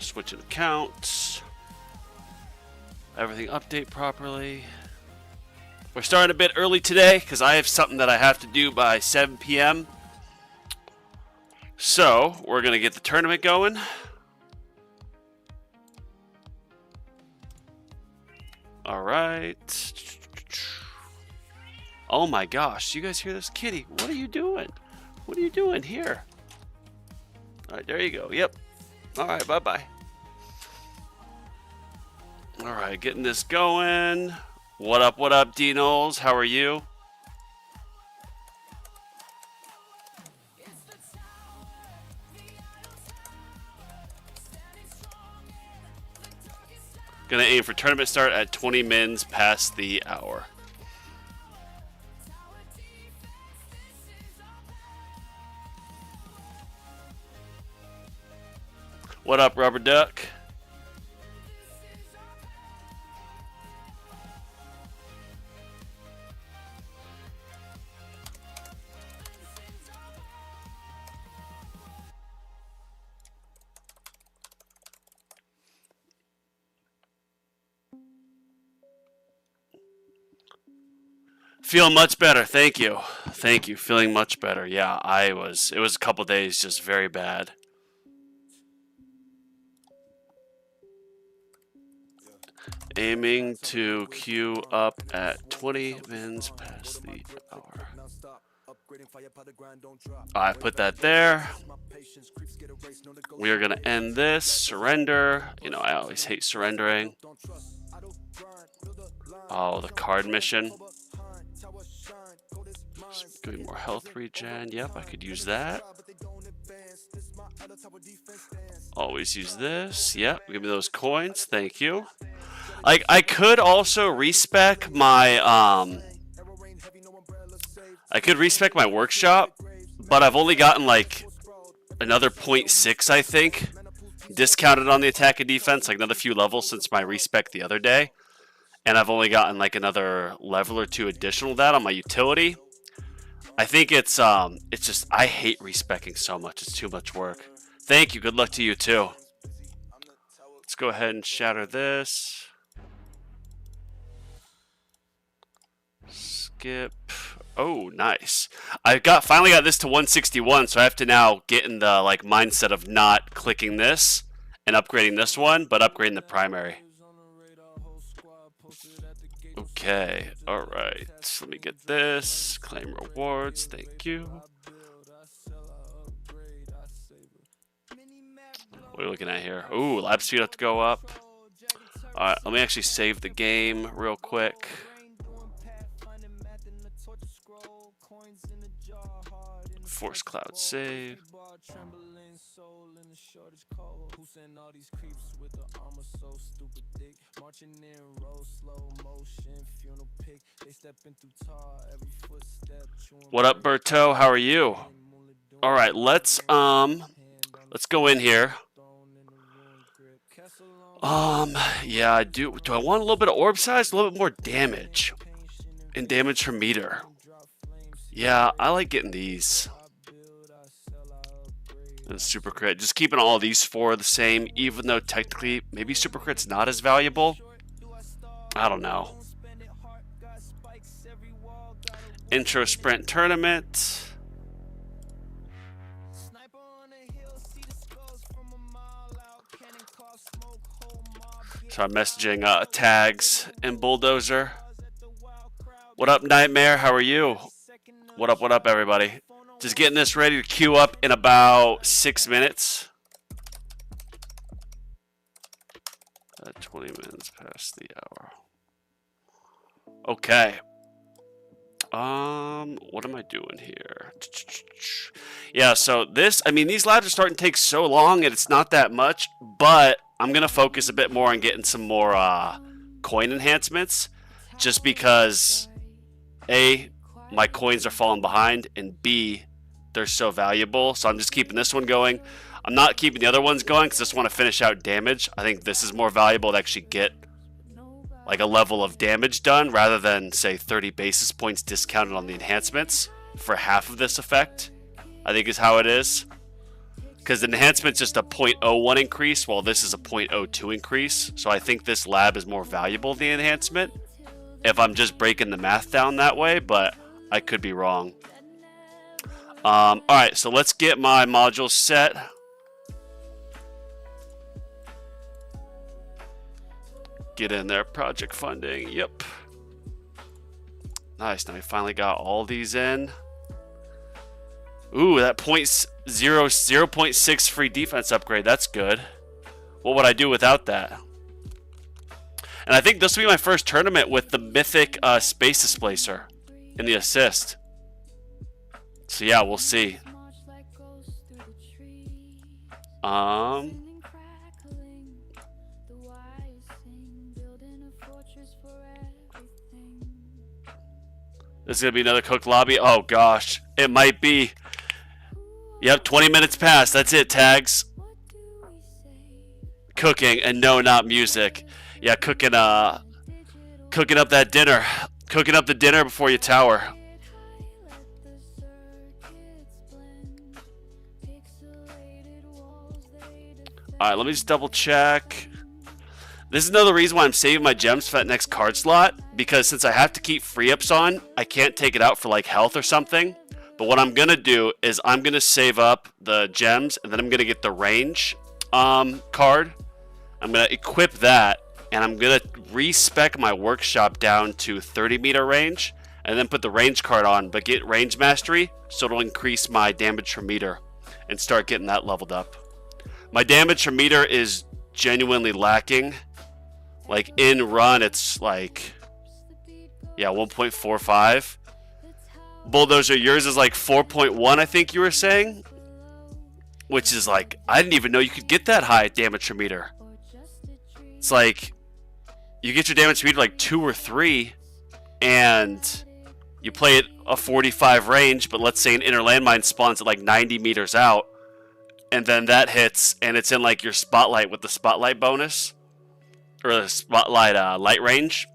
Switching accounts. Everything update properly. We're starting a bit early today because I have something that I have to do by 7 p.m. So we're going to get the tournament going. All right. Oh my gosh, you guys hear this? Kitty, what are you doing? What are you doing here? All right, there you go. Yep. All right, bye-bye. All right, getting this going. What up, D-Knowles? How are you? Gonna aim for tournament start at 20 mins past the hour. What up, Rubber Duck? Feeling much better. Thank you. Thank you. Feeling much better. Yeah, it was a couple days just very bad. Aiming to queue up at 20 mins past the hour. I put that there. We are going to end this. Surrender. You know, I always hate surrendering. Oh, the card mission. Give me more health regen. Yep, I could use that. Always use this. Yep, give me those coins. Thank you. I could also respec my workshop, but I've only gotten like another 0.6, I think, discounted on the attack and defense, like another few levels since my respec the other day. And I've only gotten like another level or two additional to that on my utility. I think it's just, I hate respecing so much. It's too much work. Thank you. Good luck to you too. Let's go ahead and shatter this. Skip. Oh, nice. I finally got this to 161, so I have to now get in the like mindset of not clicking this and upgrading this one, but upgrading the primary. Okay, alright. Let me get this. Claim rewards, thank you. What are we looking at here? Ooh, lab speed have to go up. Alright, let me actually save the game real quick. Force cloud save. What up, Berto? How are you? All right, let's go in here. Yeah, I do. Do I want a little bit of orb size? A little bit more damage, and damage per meter. Yeah, I like getting these. And super crit. Just keeping all these four the same, even though technically maybe super crit's not as valuable. I don't know. Intro sprint tournament. So I'm messaging tags and bulldozer. What up, Nightmare? How are you? What up, everybody? Just getting this ready to queue up in about 6 minutes. 20 minutes past the hour. Okay. What am I doing here? Yeah, so this, I mean, these labs are starting to take so long and it's not that much, but I'm going to focus a bit more on getting some more coin enhancements just because A, my coins are falling behind, and B, they're so valuable. So I'm just keeping this one going. I'm not keeping the other ones going because I just want to finish out damage. I think this is more valuable to actually get like a level of damage done rather than, say, 30 basis points discounted on the enhancements for half of this effect, I think is how it is. Because the enhancement's just a 0.01 increase, while this is a 0.02 increase. So I think this lab is more valuable than the enhancement, if I'm just breaking the math down that way, but I could be wrong. Alright, so let's get my modules set. Get in there, project funding, yep. Nice, now we finally got all these in. Ooh, that 0.6 free defense upgrade, that's good. What would I do without that? And I think this will be my first tournament with the mythic space displacer in the assist. So yeah, we'll see. This is going to be another cooked lobby. Oh gosh, it might be. Yep, 20 minutes past. That's it, tags. Cooking, and no, not music. Yeah, cooking up that dinner. Cooking up the dinner before you tower. Alright, let me just double check. This is another reason why I'm saving my gems for that next card slot, because since I have to keep free ups on, I can't take it out for like health or something. But what I'm gonna do is I'm gonna save up the gems, and then I'm gonna get the range card. I'm gonna equip that, and I'm gonna respec my workshop down to 30-meter range, and then put the range card on, but get range mastery, so it'll increase my damage per meter, and start getting that leveled up. My damage per meter is genuinely lacking. Like in run, it's like, yeah, 1.45. Bulldozer, yours is like 4.1, I think you were saying. Which is like, I didn't even know you could get that high damage per meter. It's like, you get your damage per meter like 2 or 3, and you play it a 45 range, but let's say an inner landmine spawns at like 90 meters out, and then that hits, and it's in like your spotlight with the spotlight bonus, or the spotlight light range.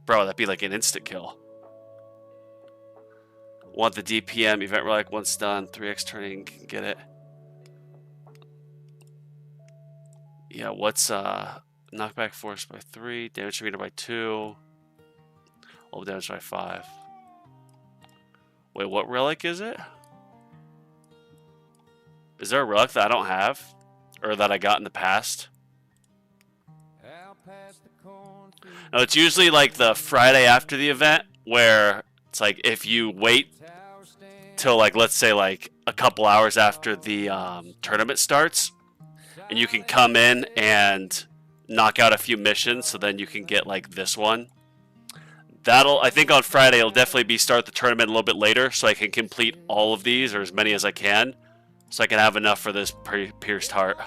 Bro, that'd be like an instant kill. Want the DPM event relic once done, 3x turning, can get it. Yeah, what's knockback force by 3, damage meter by 2, all damage by 5. Wait, what relic is it? Is there a relic that I don't have, or that I got in the past? No, it's usually like the Friday after the event, where it's like if you wait till like, let's say like a couple hours after the tournament starts, and you can come in and knock out a few missions, so then you can get like this one. That'll, I think on Friday it'll definitely be start the tournament a little bit later, so I can complete all of these, or as many as I can, so I can have enough for this pierced heart.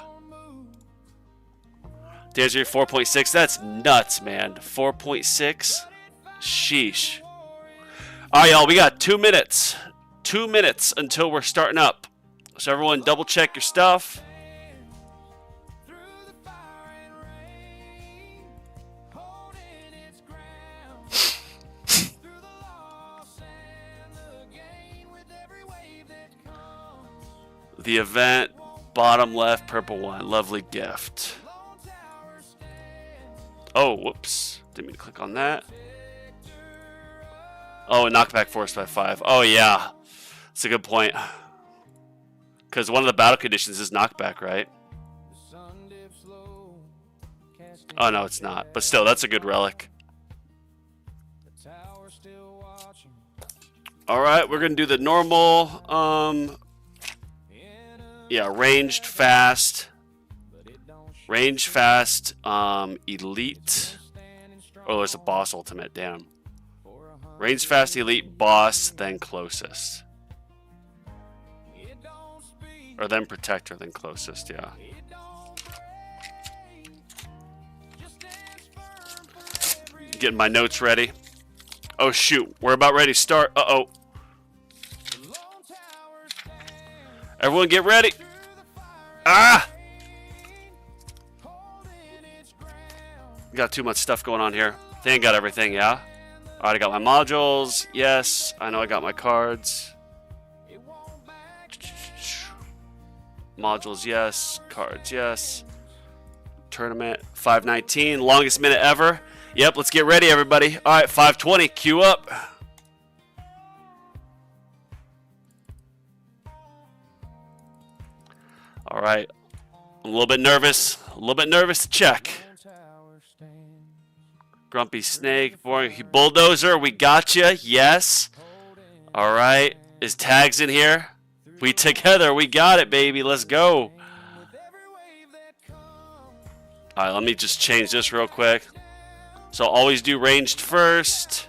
There's your 4.6. That's nuts, man. 4.6. Sheesh. All right, y'all. We got 2 minutes. 2 minutes until we're starting up. So everyone, double check your stuff. The event, bottom left, purple one. Lovely gift. Oh, whoops. Didn't mean to click on that. Oh, knockback force by 5. Oh, yeah. That's a good point. Because one of the battle conditions is knockback, right? Oh, no, it's not. But still, that's a good relic. Alright, we're going to do the normal. Yeah, ranged, fast. Range, fast, elite. Oh, there's a boss ultimate, damn. Range, fast, elite, boss, then closest. Or then protector, then closest, yeah. Getting my notes ready. Oh shoot, we're about ready to start. Uh-oh. Everyone get ready. Ah! Got too much stuff going on here. I think I got everything, yeah? Alright, I got my modules. Yes, I know I got my cards. Modules, yes. Cards, yes. Tournament, 519. Longest minute ever. Yep, let's get ready, everybody. All right, 520. Queue up. All right. I'm a little bit nervous. A little bit nervous to check. Grumpy Snake. Boring. Bulldozer, we got you. Yes. All right. Is Tags in here? We together. We got it, baby. Let's go. All right, let me just change this real quick. So always do ranged first.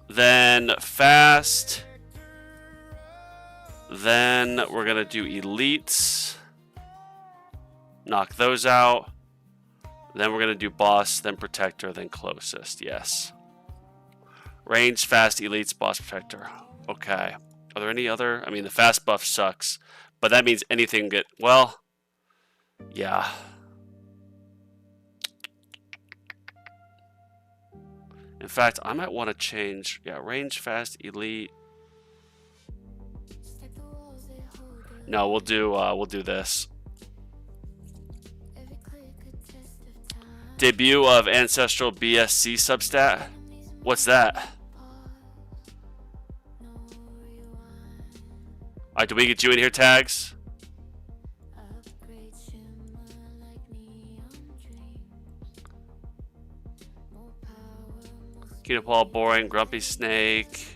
Then fast. Then we're going to do elites. Knock those out. Then we're going to do boss, then protector, then closest. Yes. Range, fast, elites, boss, protector. Okay. Are there any other? I mean, the fast buff sucks. But that means anything get... Well, yeah. In fact, I might want to change... Yeah, range, fast, elite. No, we'll do this. Debut of Ancestral BSC substat. What's that? Alright, do we get you in here, Tags? Cunipal, boring, grumpy snake.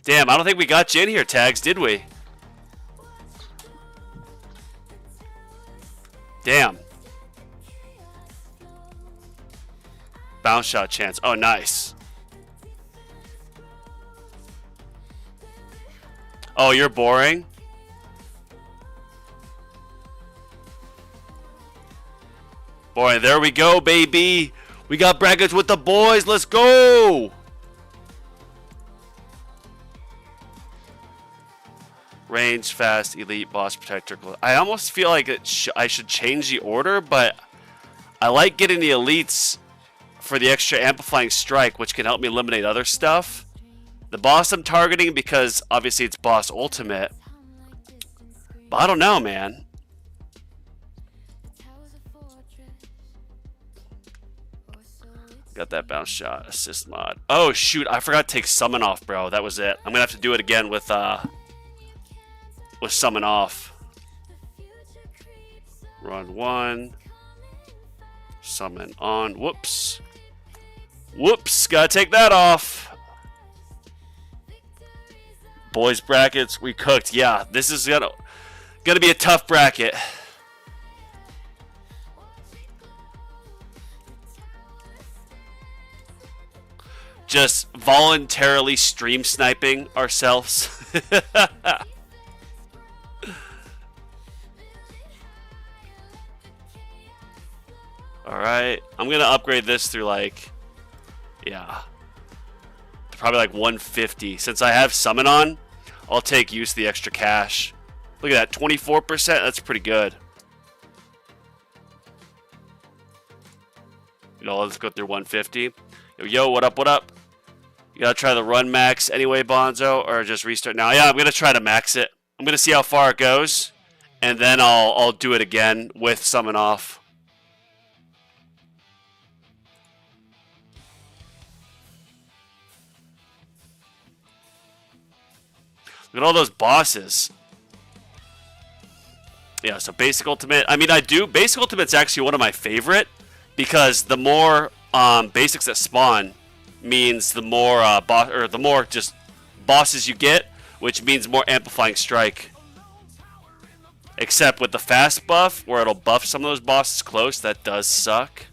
Damn, I don't think we got you in here, Tags, did we? Damn. Bounce shot chance. Oh, nice. Oh, you're boring? Boy, there we go, baby. We got brackets with the boys. Let's go. Range, fast, elite, boss, protector. I almost feel like I should change the order, but I like getting the elites for the extra amplifying strike, which can help me eliminate other stuff. The boss I'm targeting because obviously it's boss ultimate. But I don't know, man. Got that bounce shot, assist mod. Oh shoot, I forgot to take summon off, bro. That was it. I'm gonna have to do it again with summon off. Run one. Summon on. Whoops. Whoops, gotta take that off. Boys brackets, we cooked. Yeah, this is gonna be a tough bracket. Just voluntarily stream sniping ourselves. Alright, I'm gonna upgrade this through like, yeah, probably like 150. Since I have summon on, I'll take use of the extra cash. Look at that, 24%, that's pretty good. You know, let's go through 150. Yo, what up, what up? You gotta try the run max anyway, Bonzo, or just restart now? Yeah, I'm gonna try to max it. I'm gonna see how far it goes, and then I'll do it again with summon off. Look at all those bosses. Yeah, so basic ultimate. I mean, basic ultimate's actually one of my favorite because the more basics that spawn means the more the more just bosses you get, which means more amplifying strike. Except with the fast buff, where it'll buff some of those bosses close, that does suck.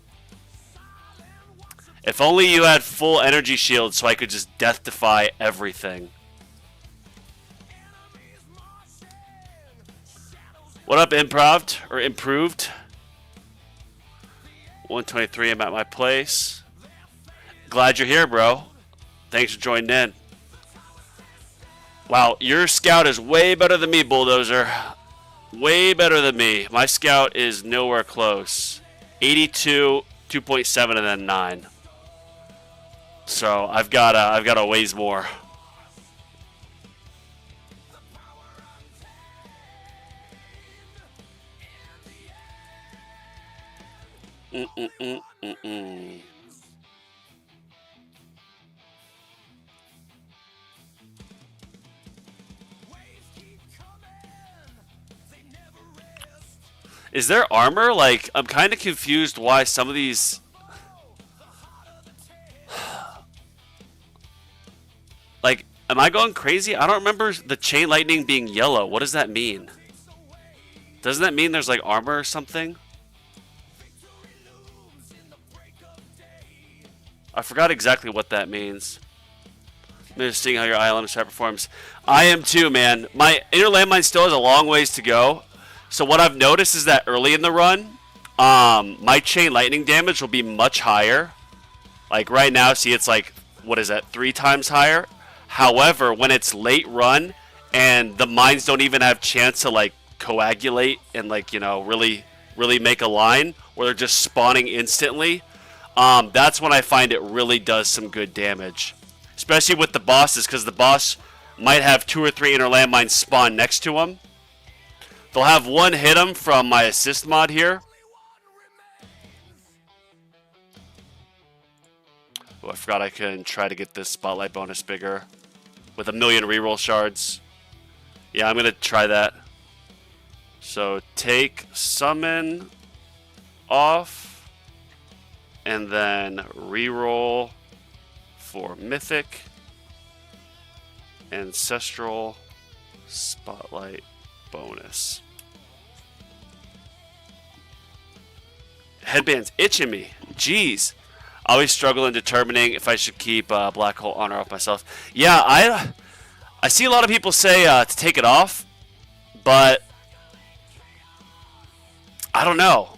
If only you had full energy shield so I could just death defy everything. What up, improved? 123, I'm at my place. Glad you're here, bro. Thanks for joining in. Wow, your scout is way better than me, Bulldozer. Way better than me. My scout is nowhere close. 82, 2.7, and then 9. So I've got a ways more. Mm-mm-mm-mm-mm. Is there armor? Like, I'm kind of confused why some of these... Like, am I going crazy? I don't remember the chain lightning being yellow. What does that mean? Doesn't that mean there's, like, armor or something? I forgot exactly what that means. I'm just seeing how your island strat performs. I am too, man. My inner landmine still has a long ways to go. So what I've noticed is that early in the run, my chain lightning damage will be much higher. Like right now, see, it's like, what is that, 3 times higher? However, when it's late run and the mines don't even have chance to like coagulate and like, you know, really make a line, where they're just spawning instantly, that's when I find it really does some good damage. Especially with the bosses, because the boss might have 2 or 3 inner landmines spawn next to him. They'll have one hit him from my assist mod here. Oh, I forgot I can try to get this spotlight bonus bigger with 1,000,000 reroll shards. Yeah, I'm going to try that. So take summon off and then reroll for mythic, ancestral, spotlight bonus. Headband's itching me. Jeez. I always struggle in determining if I should keep Black Hole Honor off myself. Yeah, I see a lot of people say to take it off, but I don't know.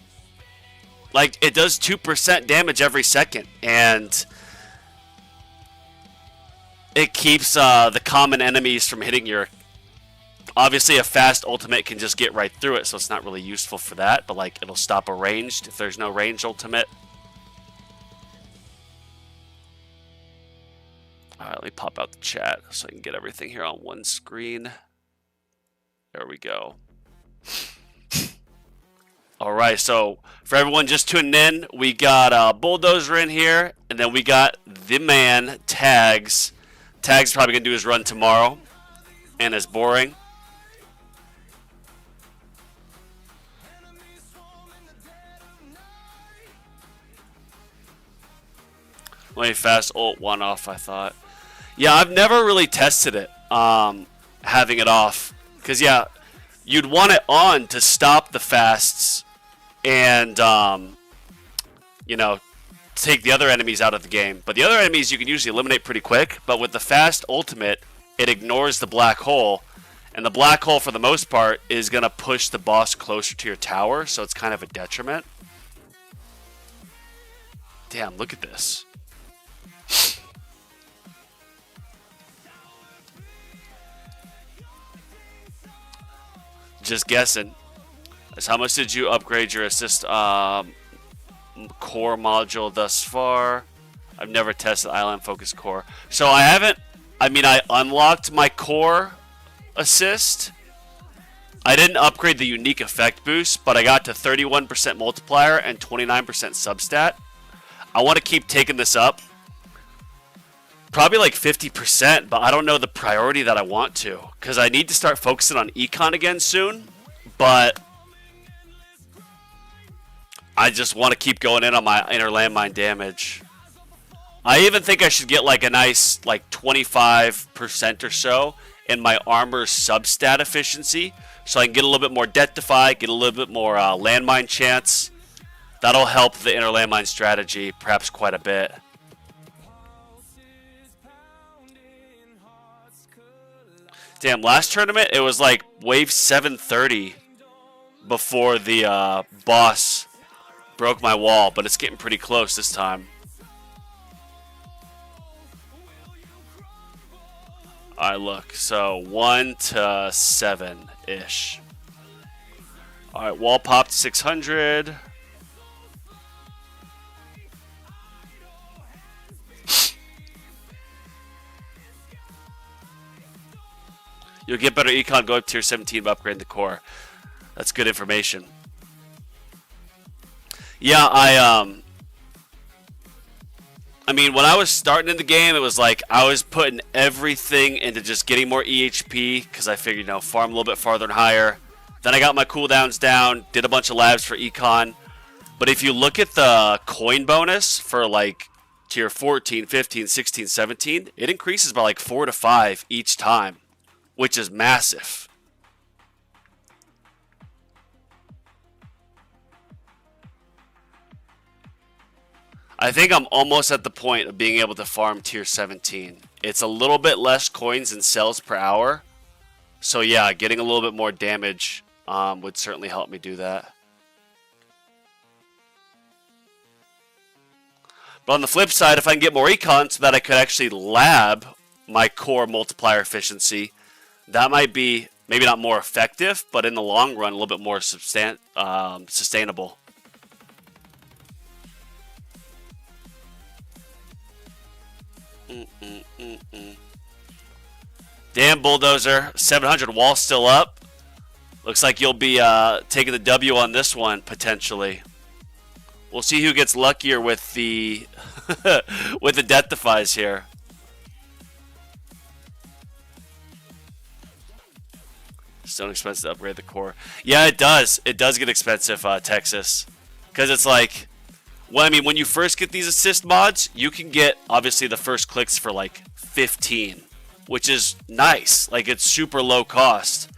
Like, it does 2% damage every second, and it keeps the common enemies from hitting your... Obviously, a fast ultimate can just get right through it, so it's not really useful for that, but like, it'll stop a ranged if there's no ranged ultimate. Alright, let me pop out the chat so I can get everything here on one screen. There we go. Alright, so for everyone just tuning in, we got Bulldozer in here, and then we got the man, Tags. Tags probably going to do his run tomorrow, and it's boring. Let me fast ult 1 off, I thought. Yeah, I've never really tested it, having it off. Because, yeah, you'd want it on to stop the fasts and, you know, take the other enemies out of the game. But the other enemies you can usually eliminate pretty quick. But with the fast ultimate, it ignores the black hole. And the black hole, for the most part, is going to push the boss closer to your tower. So it's kind of a detriment. Damn, look at this. Just guessing. So how much did you upgrade your assist core module thus far? I've never tested Island Focus Core. So I haven't... I mean, I unlocked my core assist. I didn't upgrade the unique effect boost, but I got to 31% multiplier and 29% substat. I want to keep taking this up. Probably like 50%, but I don't know the priority that I want to. Because I need to start focusing on econ again soon. But I just want to keep going in on my inner landmine damage. I even think I should get like a nice like 25% or so in my armor substat efficiency. So I can get a little bit more death defy, get a little bit more landmine chance. That'll help the inner landmine strategy perhaps quite a bit. Damn, last tournament, it was like wave 730 before the boss broke my wall, but it's getting pretty close this time. Alright, look, so 1 to 7-ish. Alright, wall popped 600. You'll get better econ going up to tier 17 by upgrading the core. That's good information. Yeah, I mean, when I was starting in the game, it was like I was putting everything into just getting more EHP because I figured, farm a little bit farther and higher. Then I got my cooldowns down, did a bunch of labs for econ. But if you look at the coin bonus for like tier 14, 15, 16, 17, it increases by like 4 to 5 each time, which is massive. I think I'm almost at the point of being able to farm tier 17. It's a little bit less coins and cells per hour. So yeah, getting a little bit more damage would certainly help me do that. But on the flip side, if I can get more econ so that I could actually lab my core multiplier efficiency, that might be maybe not more effective, but in the long run, a little bit more sustainable. Damn, Bulldozer. 700 wall still up. Looks like you'll be taking the W on this one, potentially. We'll see who gets luckier with the with the death defies here. Still expensive to upgrade the core. Yeah, it does. It does get expensive, Texas. Because it's like, well, I mean, when you first get these assist mods, you can get, obviously, the first clicks for like 15. Which is nice. Like, it's super low cost.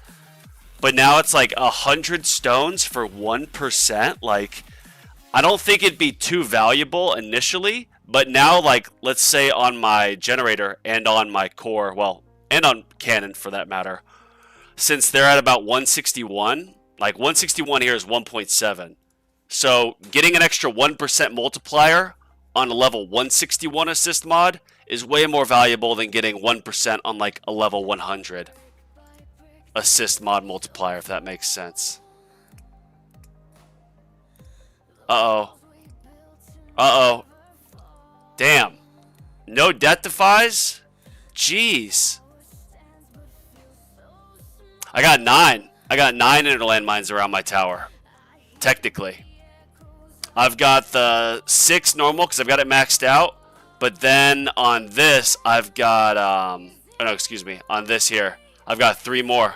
But now it's like 100 stones for 1%. Like, I don't think it'd be too valuable initially. But now, like, let's say on my generator and on my core, well, and on cannon for that matter, since they're at about 161, like 161 here is 1.7. So getting an extra 1% multiplier on a level 161 assist mod is way more valuable than getting 1% on like a level 100 assist mod multiplier, if that makes sense. Uh-oh. Uh-oh. Damn. No death defies? Jeez. I got 9. I got 9 inner landmines around my tower. Technically. I've got the 6 normal because I've got it maxed out. But then on this, I've got, oh no, excuse me. On this here, I've got 3 more.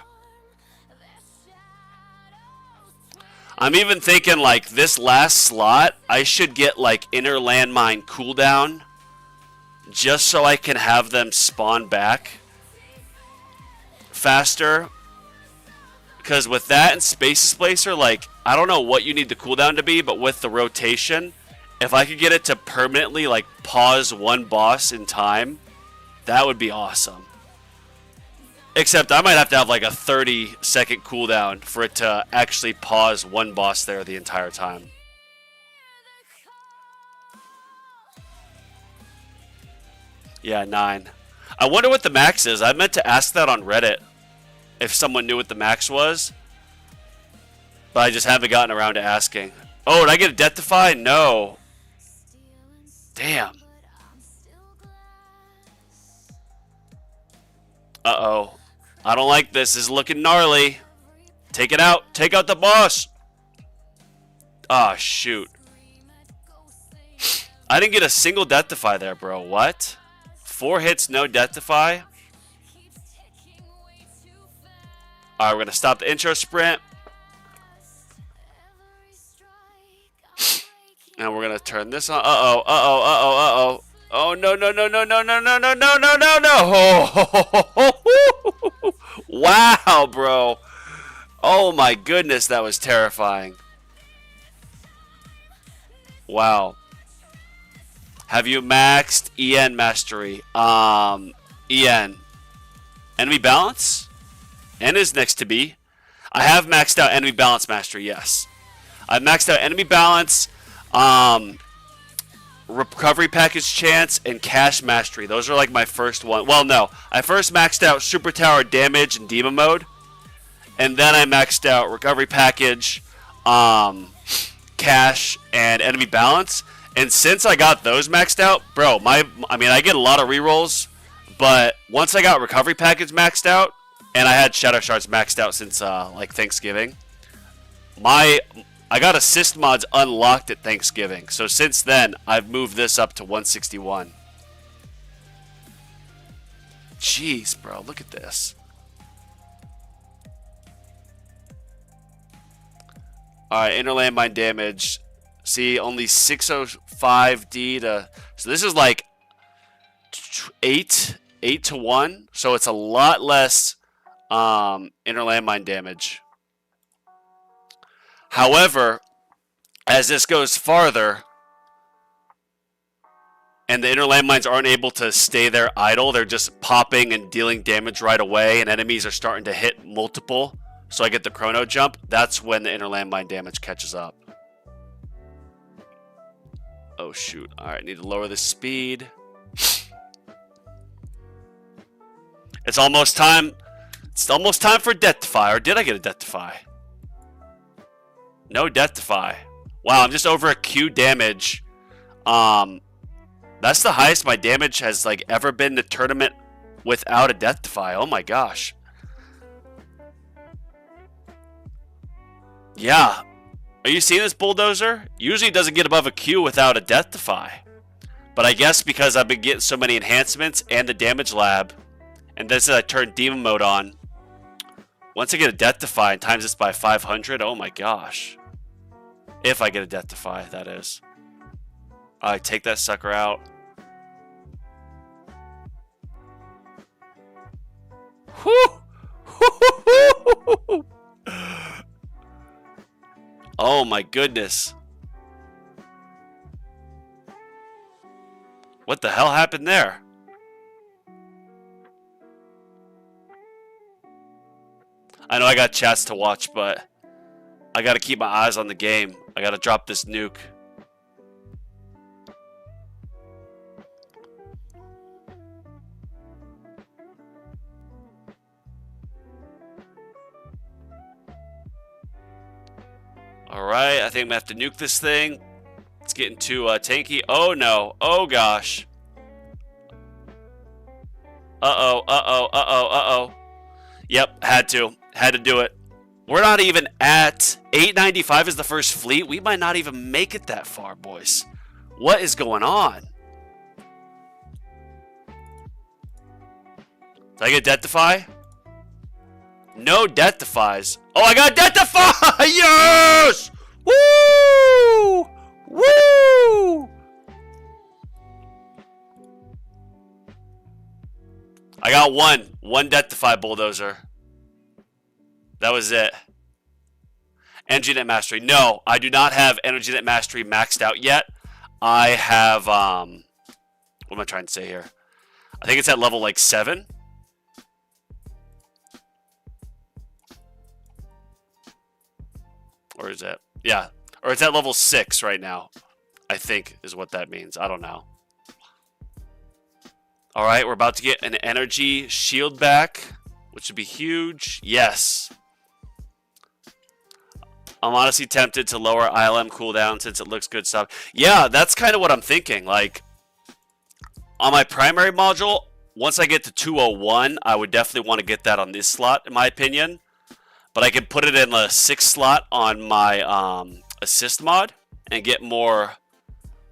I'm even thinking like this last slot, I should get like inner landmine cooldown. Just so I can have them spawn back faster. Because with that and Space Displacer, like, I don't know what you need the cooldown to be, but with the rotation, if I could get it to permanently, like, pause one boss in time, that would be awesome. Except I might have to have, like, a 30-second cooldown for it to actually pause one boss there the entire time. Yeah, 9. I wonder what the max is. I meant to ask that on Reddit. If someone knew what the max was. But I just haven't gotten around to asking. Oh, did I get a death defy? No. Damn. Uh-oh. I don't like this. This is looking gnarly. Take it out. Take out the boss. Ah, shoot. I didn't get a single death defy there, bro. What? 4 hits, no death defy? Alright, we're going to stop the intro sprint. And we're going to turn this on. Uh-oh, uh-oh, uh-oh, uh-oh. Oh, no, no, no, no, no, no, no, no, no, no, no, no. Oh, wow, bro. Oh, my goodness, that was terrifying. Wow. Have you maxed EN mastery? EN. Enemy balance? N is next to B. I have maxed out enemy balance mastery, yes. I've maxed out enemy balance, recovery package chance, and cash mastery. Those are like my first one. Well, no. I first maxed out super tower damage and demon mode. And then I maxed out recovery package, cash, and enemy balance. And since I got those maxed out, bro, I get a lot of rerolls. But once I got recovery package maxed out, and I had Shadow Shards maxed out since like Thanksgiving, my I got assist mods unlocked at Thanksgiving. So since then, I've moved this up to 161. Jeez, bro, look at this. Alright, inner landmine damage. See, only 605D to... So this is like 8 to 1. So it's a lot less inner landmine damage. However, as this goes farther, and the inner landmines aren't able to stay there idle, they're just popping and dealing damage right away, and enemies are starting to hit multiple, so I get the chrono jump, that's when the inner landmine damage catches up. Oh shoot, alright, need to lower the speed. It's almost time for death defy, or did I get a death defy? No death defy. Wow, I'm just over a Q damage. That's the highest my damage has like ever been in the tournament without a death defy. Oh my gosh. Yeah. Are you seeing this, Bulldozer? Usually it doesn't get above a Q without a death defy. But I guess because I've been getting so many enhancements and the damage lab, and then since I turned demon mode on, once I get a death defy and times this by 500, oh my gosh. If I get a death defy, that is. Alright, take that sucker out. Whew! Oh my goodness. What the hell happened there? I know I got chats to watch, but I gotta keep my eyes on the game. I gotta drop this nuke. Alright, I think I'm gonna have to nuke this thing. It's getting too tanky. Oh no. Oh gosh. Uh-oh, uh-oh, uh-oh, uh-oh. Yep, had to do it. We're not even at 895 is the first fleet. We might not even make it that far, boys. What is going on? Did I get death defy? No death defies. Oh, I got death defy! Yes! Woo! Woo! I got one death defy, Bulldozer. That was it. Energy Net Mastery. No, I do not have Energy Net Mastery maxed out yet. I have, what am I trying to say here? I think it's at level like 7. Or is that? Yeah. Or it's at level 6 right now. I think is what that means. I don't know. Alright, we're about to get an energy shield back, which would be huge. Yes. I'm honestly tempted to lower ILM cooldown since it looks good stuff. Yeah, that's kind of what I'm thinking. Like, on my primary module, once I get to 201, I would definitely want to get that on this slot, in my opinion. But I can put it in the 6th slot on my assist mod and get more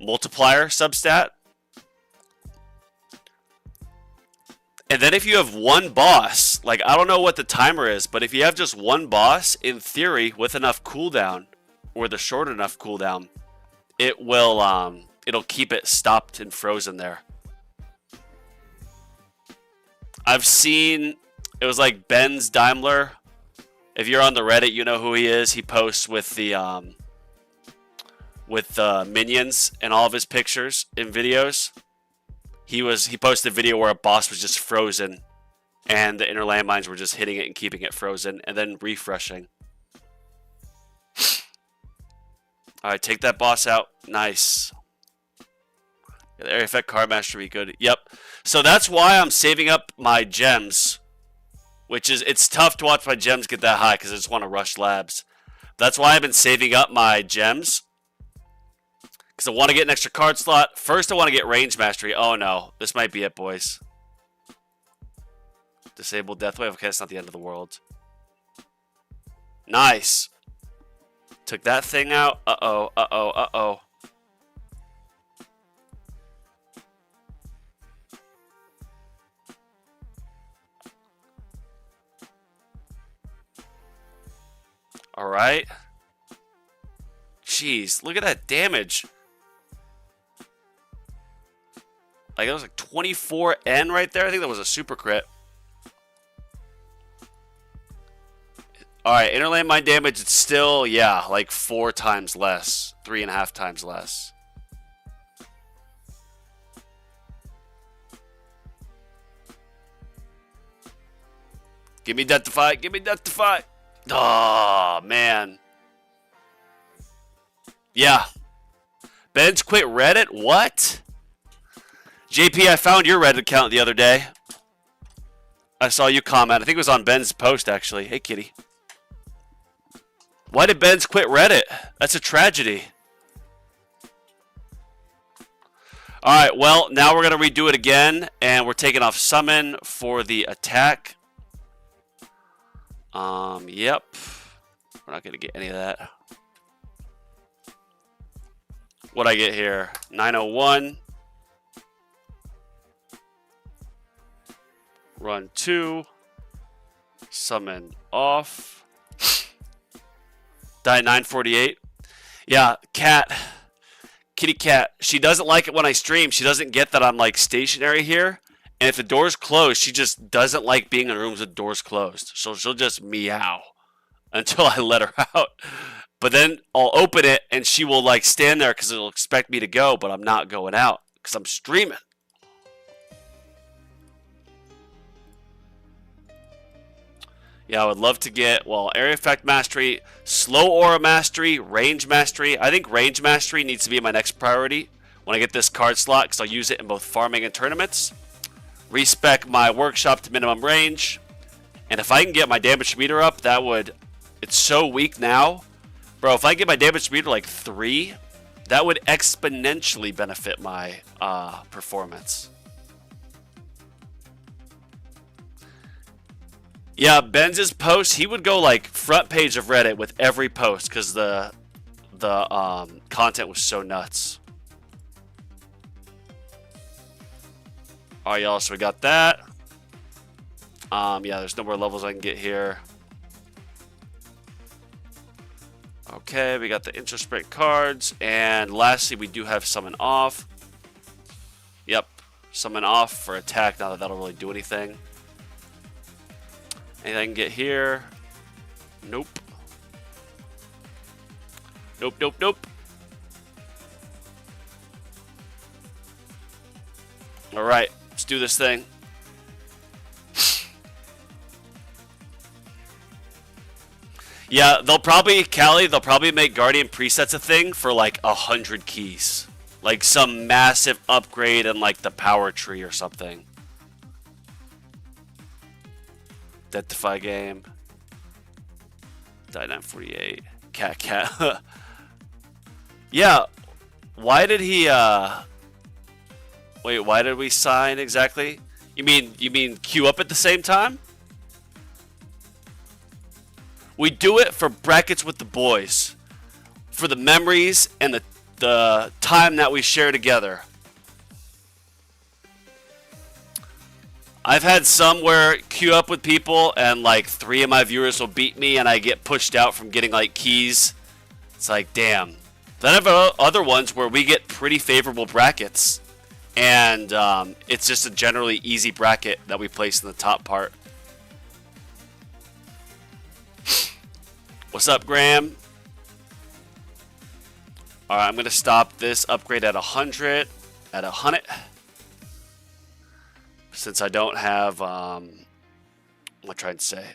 multiplier substat. And then if you have one boss, like I don't know what the timer is, but if you have just one boss, in theory, with enough cooldown, or the short enough cooldown, it will it'll keep it stopped and frozen there. I've seen, it was like Ben's Daimler. If you're on the Reddit, you know who he is. He posts with the minions in all of his pictures and videos. He posted a video where a boss was just frozen and the inner landmines were just hitting it and keeping it frozen and then refreshing. Alright, take that boss out. Nice. The area effect card master be good. Yep. So that's why I'm saving up my gems. Which is, it's tough to watch my gems get that high because I just want to rush labs. That's why I've been saving up my gems. Because I want to get an extra card slot. First, I want to get range mastery. Oh no, this might be it, boys. Disable death wave. Okay, that's not the end of the world. Nice. Took that thing out. Uh-oh, uh-oh, uh-oh. All right. Jeez, look at that damage. Like, it was like 24N right there. I think that was a super crit. Alright, inner landmine damage, it's still, yeah, like 4 times less. 3.5 times less. Give me that defy, give me that defy. Oh, man. Yeah. Ben's quit Reddit? What? JP, I found your Reddit account the other day. I saw you comment. I think it was on Ben's post, actually. Hey, kitty. Why did Ben's quit Reddit? That's a tragedy. Alright, well, now we're going to redo it again. And we're taking off summon for the attack. Yep. We're not going to get any of that. What'd I get here? 901. Run 2. Summon off. Die at 948. Yeah, kitty cat. She doesn't like it when I stream. She doesn't get that I'm like stationary here. And if the door's closed, she just doesn't like being in rooms with doors closed. So she'll just meow until I let her out. But then I'll open it and she will like stand there because it'll expect me to go, but I'm not going out because I'm streaming. Yeah, I would love to get, well, Area Effect Mastery, Slow Aura Mastery, Range Mastery. I think Range Mastery needs to be my next priority when I get this card slot because I'll use it in both farming and tournaments. Respec my workshop to minimum range. And if I can get my damage meter up, that would, it's so weak now. Bro, if I get my damage meter like 3, that would exponentially benefit my performance. Yeah, Benz's post, he would go like front page of Reddit with every post because the content was so nuts. Alright, y'all, so we got that. Yeah, there's no more levels I can get here. Okay, we got the introspect cards, and lastly, we do have summon off. Yep, summon off for attack. Not that that'll really do anything. Anything I can get here? Nope. Nope, nope, nope. Alright, let's do this thing. Yeah, they'll probably, Callie, they'll probably make Guardian presets a thing for like 100 keys. Like some massive upgrade in like the power tree or something. That defy game. Die 948. Cat. Yeah. Why did he wait, why did we sign exactly? You mean queue up at the same time? We do it for brackets with the boys. For the memories and the time that we share together. I've had some where queue up with people and like 3 of my viewers will beat me and I get pushed out from getting like keys. It's like, damn. Then I've other ones where we get pretty favorable brackets. And it's just a generally easy bracket that we place in the top part. What's up, Graham? Alright, I'm going to stop this upgrade at 100. At 100. Since I don't have, what am I trying to say?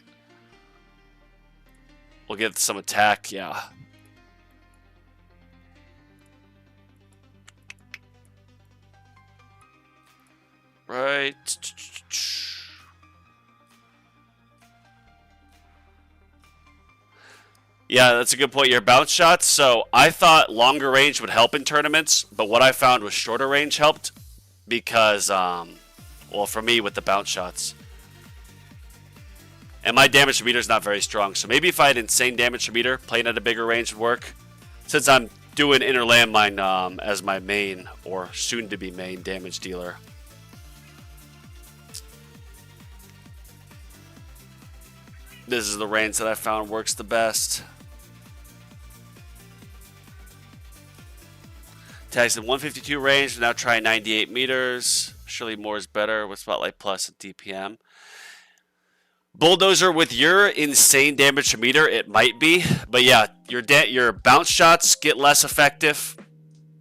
We'll get some attack, yeah. Right. Yeah, that's a good point. Your bounce shots. So I thought longer range would help in tournaments, but what I found was shorter range helped because, well, for me with the bounce shots. And my damage meter is not very strong. So maybe if I had insane damage meter, playing at a bigger range would work. Since I'm doing inner landmine as my main, or soon to be main, damage dealer. This is the range that I found works the best. Tags in 152 range, now try 98 meters. Surely more is better with Spotlight Plus and DPM. Bulldozer, with your insane damage meter, it might be. But yeah, your bounce shots get less effective.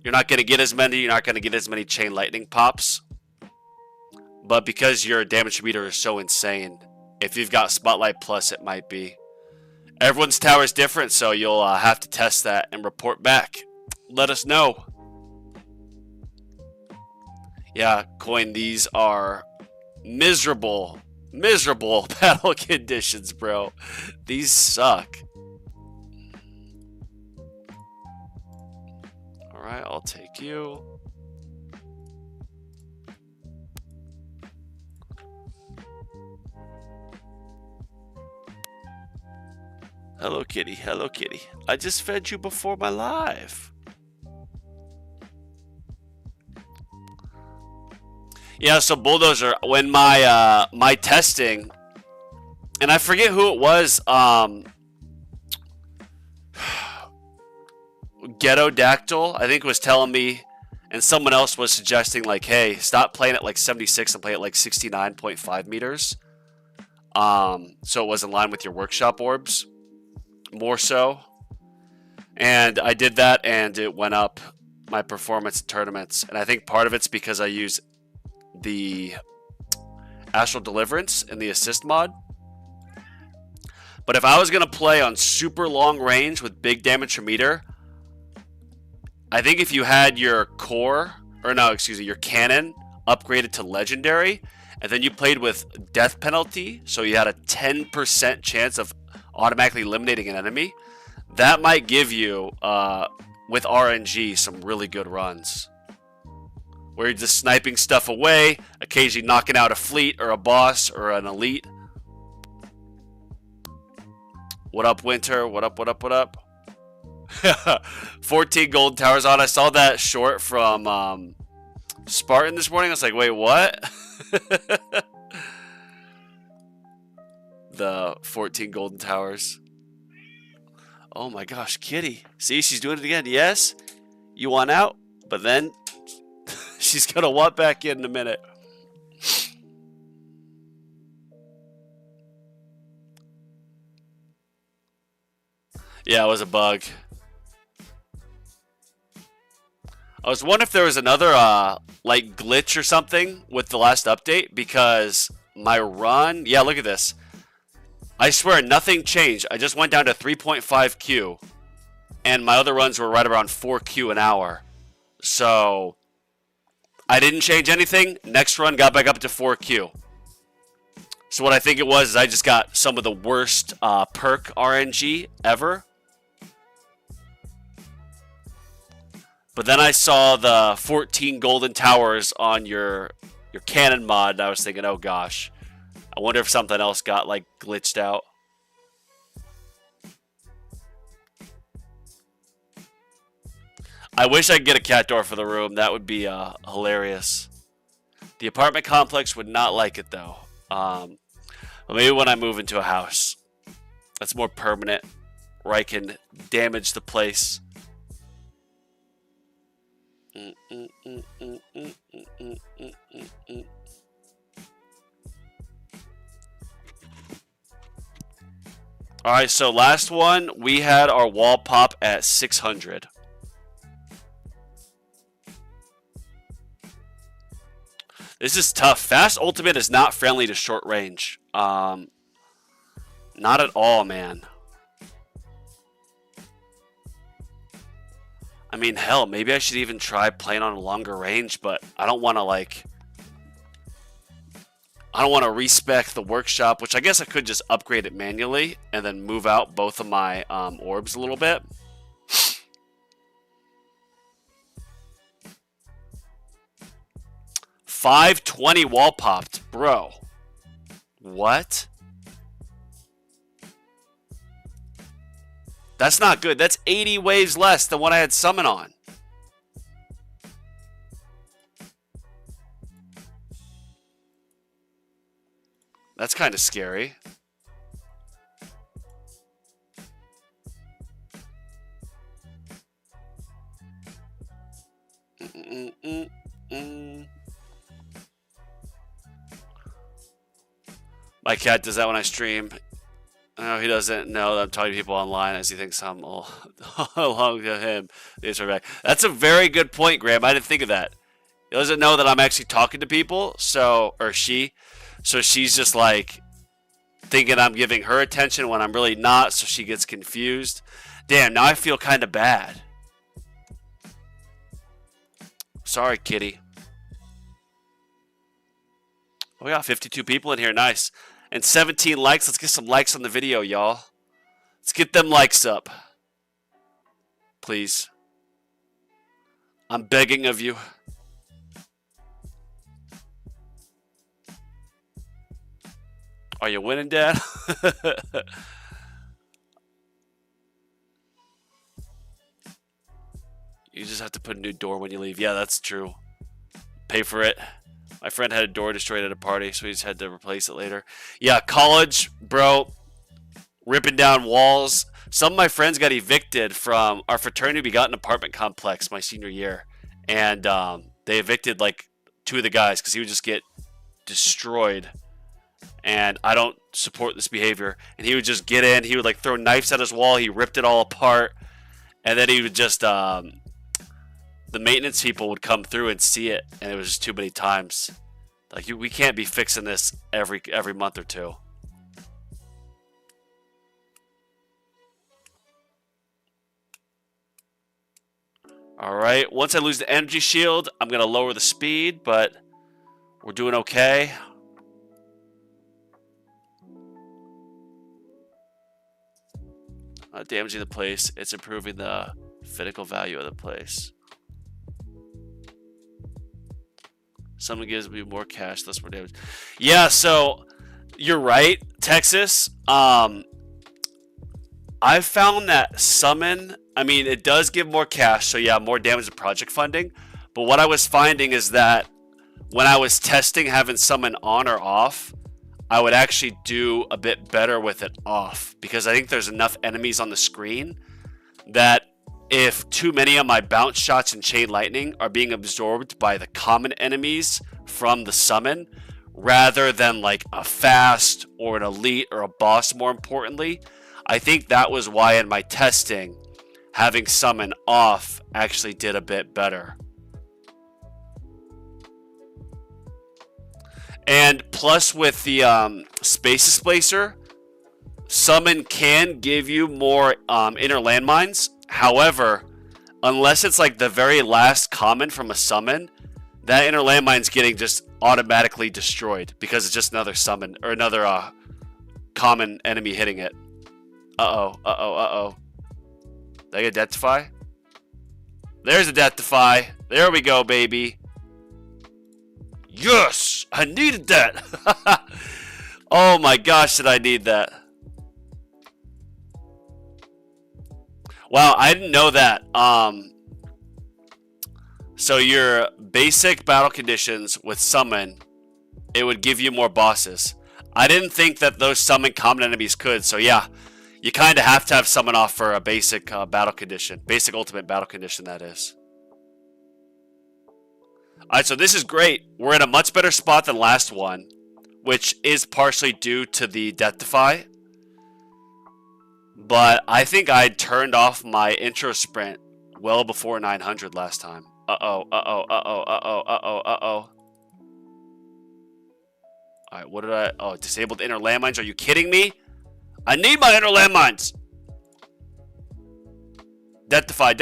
You're not going to get as many. You're not going to get as many chain lightning pops. But because your damage meter is so insane, if you've got Spotlight Plus, it might be. Everyone's tower is different, so you'll have to test that and report back. Let us know. Yeah, Coin, these are miserable battle conditions, bro. These suck. Alright, I'll take you. Hello, kitty. Hello, kitty. I just fed you before my live. Yeah, so Bulldozer, when my testing, and I forget who it was, Ghetto-Dactyl, I think, was telling me, and someone else was suggesting, like, hey, stop playing at like 76 and play at like 69.5 meters. So it was in line with your workshop orbs, more so. And I did that, and it went up my performance in tournaments. And I think part of it's because I use the Astral Deliverance in the assist mod. But if I was going to play on super long range with big damage meter, I think if you had your core, or no, excuse me, your cannon upgraded to legendary, and then you played with death penalty, so you had a 10% chance of automatically eliminating an enemy, that might give you, with RNG, some really good runs. Where you're just sniping stuff away, occasionally knocking out a fleet or a boss or an elite. What up, Winter? What up, what up, what up? 14 golden towers on. I saw that short from Spartan this morning. I was like, wait, what? The 14 golden towers. Oh my gosh, kitty. See, she's doing it again. Yes, you want out, but then she's going to want back in a minute. Yeah, it was a bug. I was wondering if there was another like glitch or something with the last update, because my run, yeah, look at this. I swear nothing changed. I just went down to 3.5 Q, and my other runs were right around 4 Q an hour. So I didn't change anything. Next run got back up to 4 Q. So what I think it was is I just got some of the worst perk RNG ever. But then I saw the 14 golden towers on your cannon mod, and I was thinking, oh gosh, I wonder if something else got like glitched out. I wish I could get a cat door for the room. That would be hilarious. The apartment complex would not like it though. But maybe when I move into a house that's more permanent, where I can damage the place. Alright, so last one, we had our wall pop at 600. This is tough. Fast ultimate is not friendly to short range. Not at all, man. I mean, hell, maybe I should even try playing on a longer range, but I don't want to, like... I don't want to respec the workshop, which I guess I could just upgrade it manually and then move out both of my orbs a little bit. $520 wall popped, bro. What? That's not good. That's 80 waves less than what I had summon on. That's kind of scary. My cat does that when I stream. No, he doesn't know that I'm talking to people online as he thinks I'm along to him. That's a very good point, Graham. I didn't think of that. He doesn't know that I'm actually talking to people, or she. So she's just like thinking I'm giving her attention when I'm really not, so she gets confused. Damn, now I feel kind of bad. Sorry, kitty. Oh, we got 52 people in here. Nice. And 17 likes. Let's get some likes on the video, y'all. Let's get them likes up. Please. I'm begging of you. Are you winning, Dad? You just have to put a new door when you leave. Yeah, that's true. Pay for it. My friend had a door destroyed at a party, so he just had to replace it later. Yeah, college, bro. Ripping down walls. Some of my friends got evicted from our fraternity. We got an apartment complex my senior year. And they evicted like 2 of the guys because he would just get destroyed. And I don't support this behavior. And he would just get in. He would like throw knives at his wall. He ripped it all apart. And then he would just... the maintenance people would come through and see it, and it was just too many times. Like, we can't be fixing this every month or two. Alright, once I lose the energy shield, I'm going to lower the speed, but we're doing okay. Not damaging the place, it's improving the physical value of the place. Someone gives me more cash, less more damage. Yeah, so you're right, Texas. I've found that summon, I mean, it does give more cash, so yeah, more damage to project funding. But what I was finding is that when I was testing having summon on or off, I would actually do a bit better with it off, because I think there's enough enemies on the screen that if too many of my bounce shots and chain lightning are being absorbed by the common enemies from the summon, rather than like a fast or an elite or a boss, more importantly, I think that was why in my testing, having summon off actually did a bit better. And plus with the Space Displacer, summon can give you more inner landmines. However, unless it's like the very last common from a summon, that inner landmine's getting just automatically destroyed because it's just another summon or another common enemy hitting it. Uh-oh. Did I get death defy? There's a death defy. There we go, baby. Yes! I needed that! Oh my gosh, did I need that. Wow, I didn't know that. So your basic battle conditions with summon, it would give you more bosses. I didn't think that those summon common enemies could, so yeah. You kind of have to have summon off for a basic battle condition. Basic ultimate battle condition, that is. Alright, so this is great. We're in a much better spot than last one, which is partially due to the death defy. But I think I turned off my intro sprint well before 900 last time. Uh-oh. Alright, what did I... Oh, disabled inner landmines. Are you kidding me? I need my inner landmines! Death defy.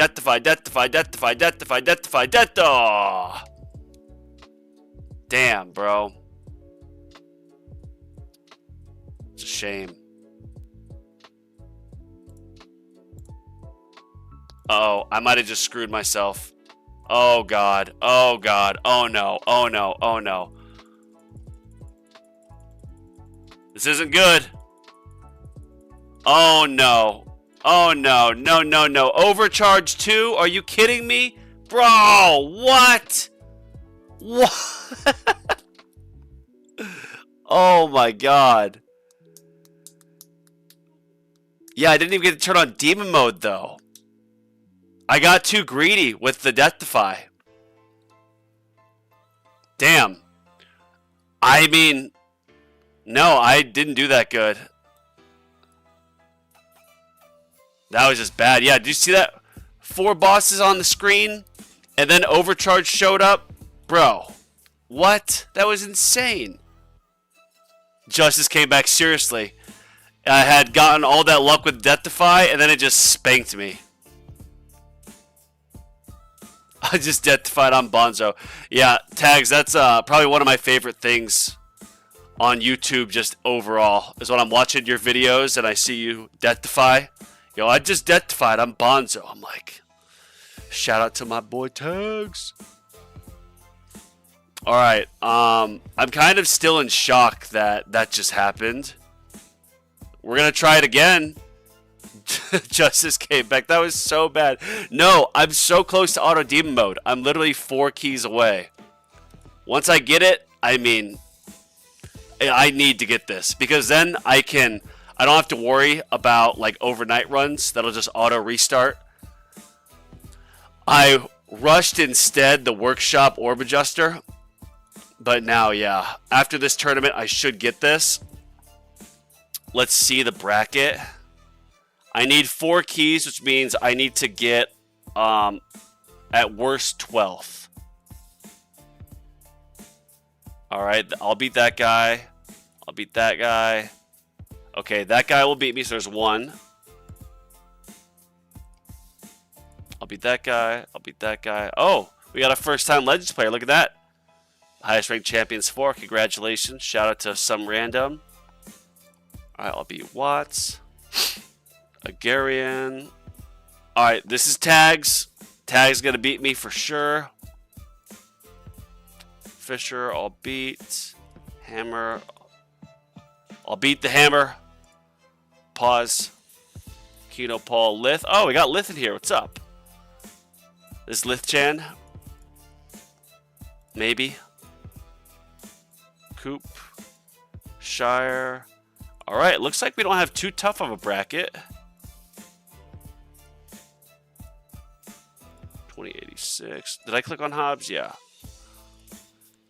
Damn, bro. It's a shame. Uh-oh, I might have just screwed myself. Oh, God. Oh, God. Oh, no. Oh, no. Oh, no. This isn't good. Oh, no. Oh, no. No, no, no. Overcharge 2? Are you kidding me? Bro, what? What? Oh, my God. Yeah, I didn't even get to turn on demon mode, though. I got too greedy with the death defy. Damn. I mean, no, I didn't do that good. That was just bad. Yeah, did you see that? 4 bosses on the screen, and then Overcharge showed up? Bro, what? That was insane. Justice came back, seriously. I had gotten all that luck with Death Defy, and then it just spanked me. I just Death Defied on Bonzo. Yeah, Tags, that's probably one of my favorite things on YouTube just overall, is when I'm watching your videos and I see you Death Defy. Yo, I just Death Defied on Bonzo. I'm like, shout out to my boy Tags. Alright, I'm kind of still in shock that that just happened. We're gonna try it again. Justice came back. That was so bad. No, I'm so close to auto demon mode. I'm literally 4 keys away. Once I get it, I mean, I need to get this, because then I don't have to worry about like overnight runs that'll just auto restart. I rushed instead the workshop orb adjuster, but now, yeah, after this tournament I should get this. Let's see the bracket. I need 4 keys, which means I need to get, at worst, 12th. Alright, I'll beat that guy. I'll beat that guy. Okay, that guy will beat me, so there's 1. I'll beat that guy. I'll beat that guy. Oh, we got a first-time Legends player. Look at that. Highest ranked champions 4. Congratulations. Shout out to some random. Alright, I'll beat Watts. Agarian. Alright, this is Tags. Tags gonna beat me for sure. Fisher, I'll beat. Hammer. I'll beat the Hammer. Pause. Kino, Paul, Lith. Oh, we got Lith in here. What's up? This is Lith-chan. Maybe. Coop. Shire. Alright, looks like we don't have too tough of a bracket. 2086. Did I click on Hobbs? Yeah.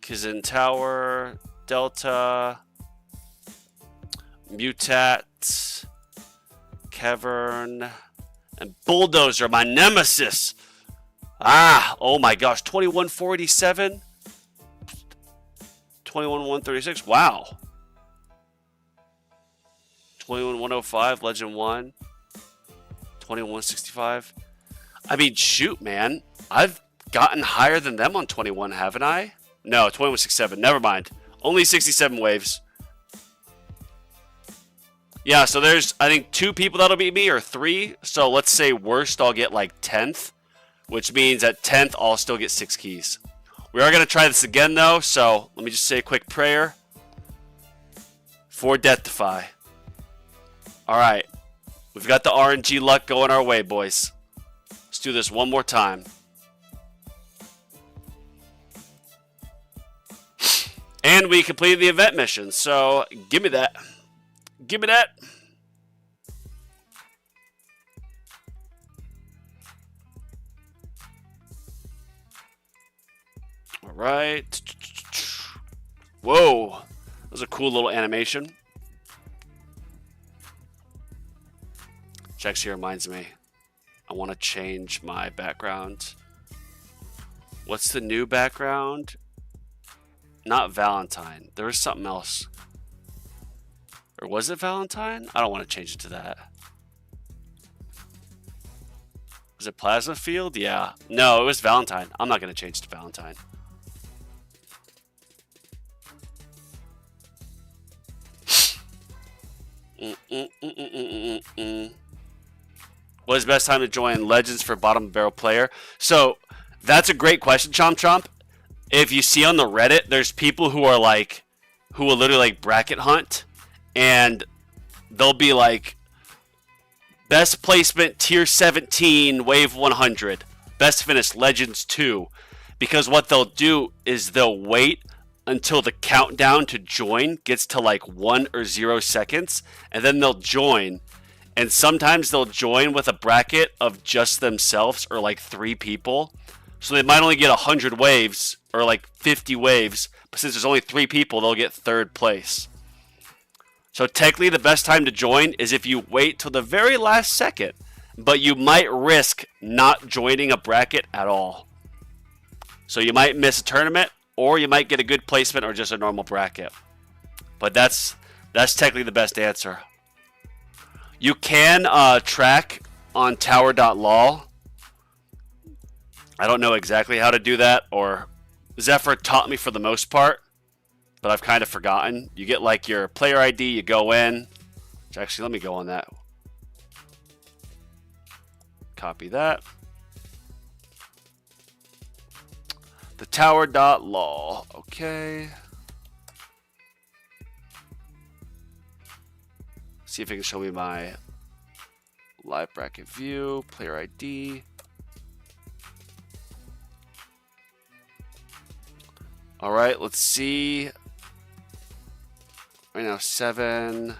Kizin Tower. Delta. Mutat. Cavern. And Bulldozer, my nemesis. Ah, oh my gosh. 2147. 21136. Wow. 21105, Legend 1. 2165. I mean, shoot, man. I've gotten higher than them on 21, haven't I? No, 2167. Never mind. Only 67 waves. Yeah, so there's, I think, 2 people that'll beat me, or 3. So let's say worst, I'll get like 10th. Which means at 10th, I'll still get 6 keys. We are going to try this again, though. So let me just say a quick prayer. For Death Defy. Alright. We've got the RNG luck going our way, boys. Let's do this one more time. And we completed the event mission. So give me that. Give me that. Alright. Whoa. That was a cool little animation. Which actually reminds me. I want to change my background. What's the new background? Not Valentine. There was something else. Or was it Valentine? I don't want to change it to that. Was it Plasma Field? Yeah. No, it was Valentine. I'm not going to change to Valentine. What is the best time to join Legends for bottom barrel player? So that's a great question, Chomp Chomp. If you see on the Reddit, there's people who are like, who will literally like bracket hunt, and they'll be like Best placement, tier 17, wave 100. Best finish, legends 2. Because what they'll do is they'll wait until the countdown to join gets to like 1 or 0 seconds, and then they'll join. And sometimes they'll join with a bracket of just themselves or like 3 people. So they might only get 100 waves or like 50 waves, but since there's only 3 people, they'll get 3rd place. So technically the best time to join is if you wait till the very last second, but you might risk not joining a bracket at all. So you might miss a tournament, or you might get a good placement or just a normal bracket. But that's technically the best answer. You can track on tower.lol. I don't know exactly how to do that, or Zephyr taught me for the most part, but I've kind of forgotten. You get like your player ID, you go in. Actually, let me go on that. Copy that. The tower.lol. Okay. See if it can show me my live bracket view, player ID. All right, let's see. Right now, 7.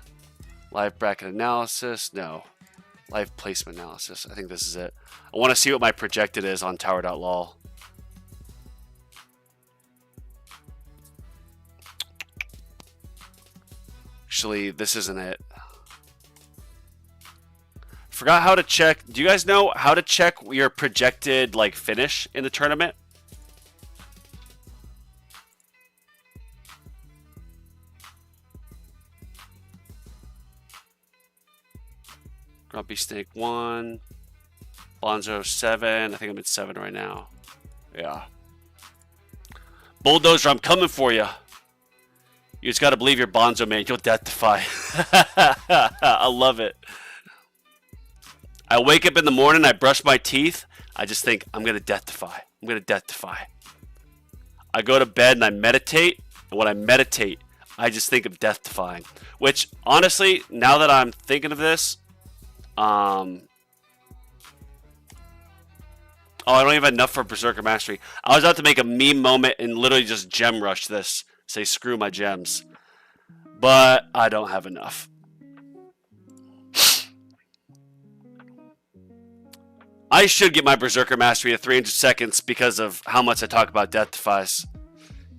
Live bracket analysis. No. Live placement analysis. I think this is it. I want to see what my projected is on tower.lol. Actually, this isn't it. Forgot how to check. Do you guys know how to check your projected like finish in the tournament? Grumpy Snake 1. Bonzo 7. I think I'm at 7 right now. Yeah. Bulldozer, I'm coming for you. You just got to believe you're Bonzo, man. You'll death defy. I love it. I wake up in the morning, I brush my teeth. I just think, I'm going to death defy. I'm going to death defy. I go to bed and I meditate. And when I meditate, I just think of death defying. Which, honestly, now that I'm thinking of this, oh, I don't even have enough for Berserker Mastery. I was about to make a meme moment and literally just gem rush this. Say, screw my gems. But I don't have enough. I should get my Berserker Mastery to 300 seconds because of how much I talk about death defies.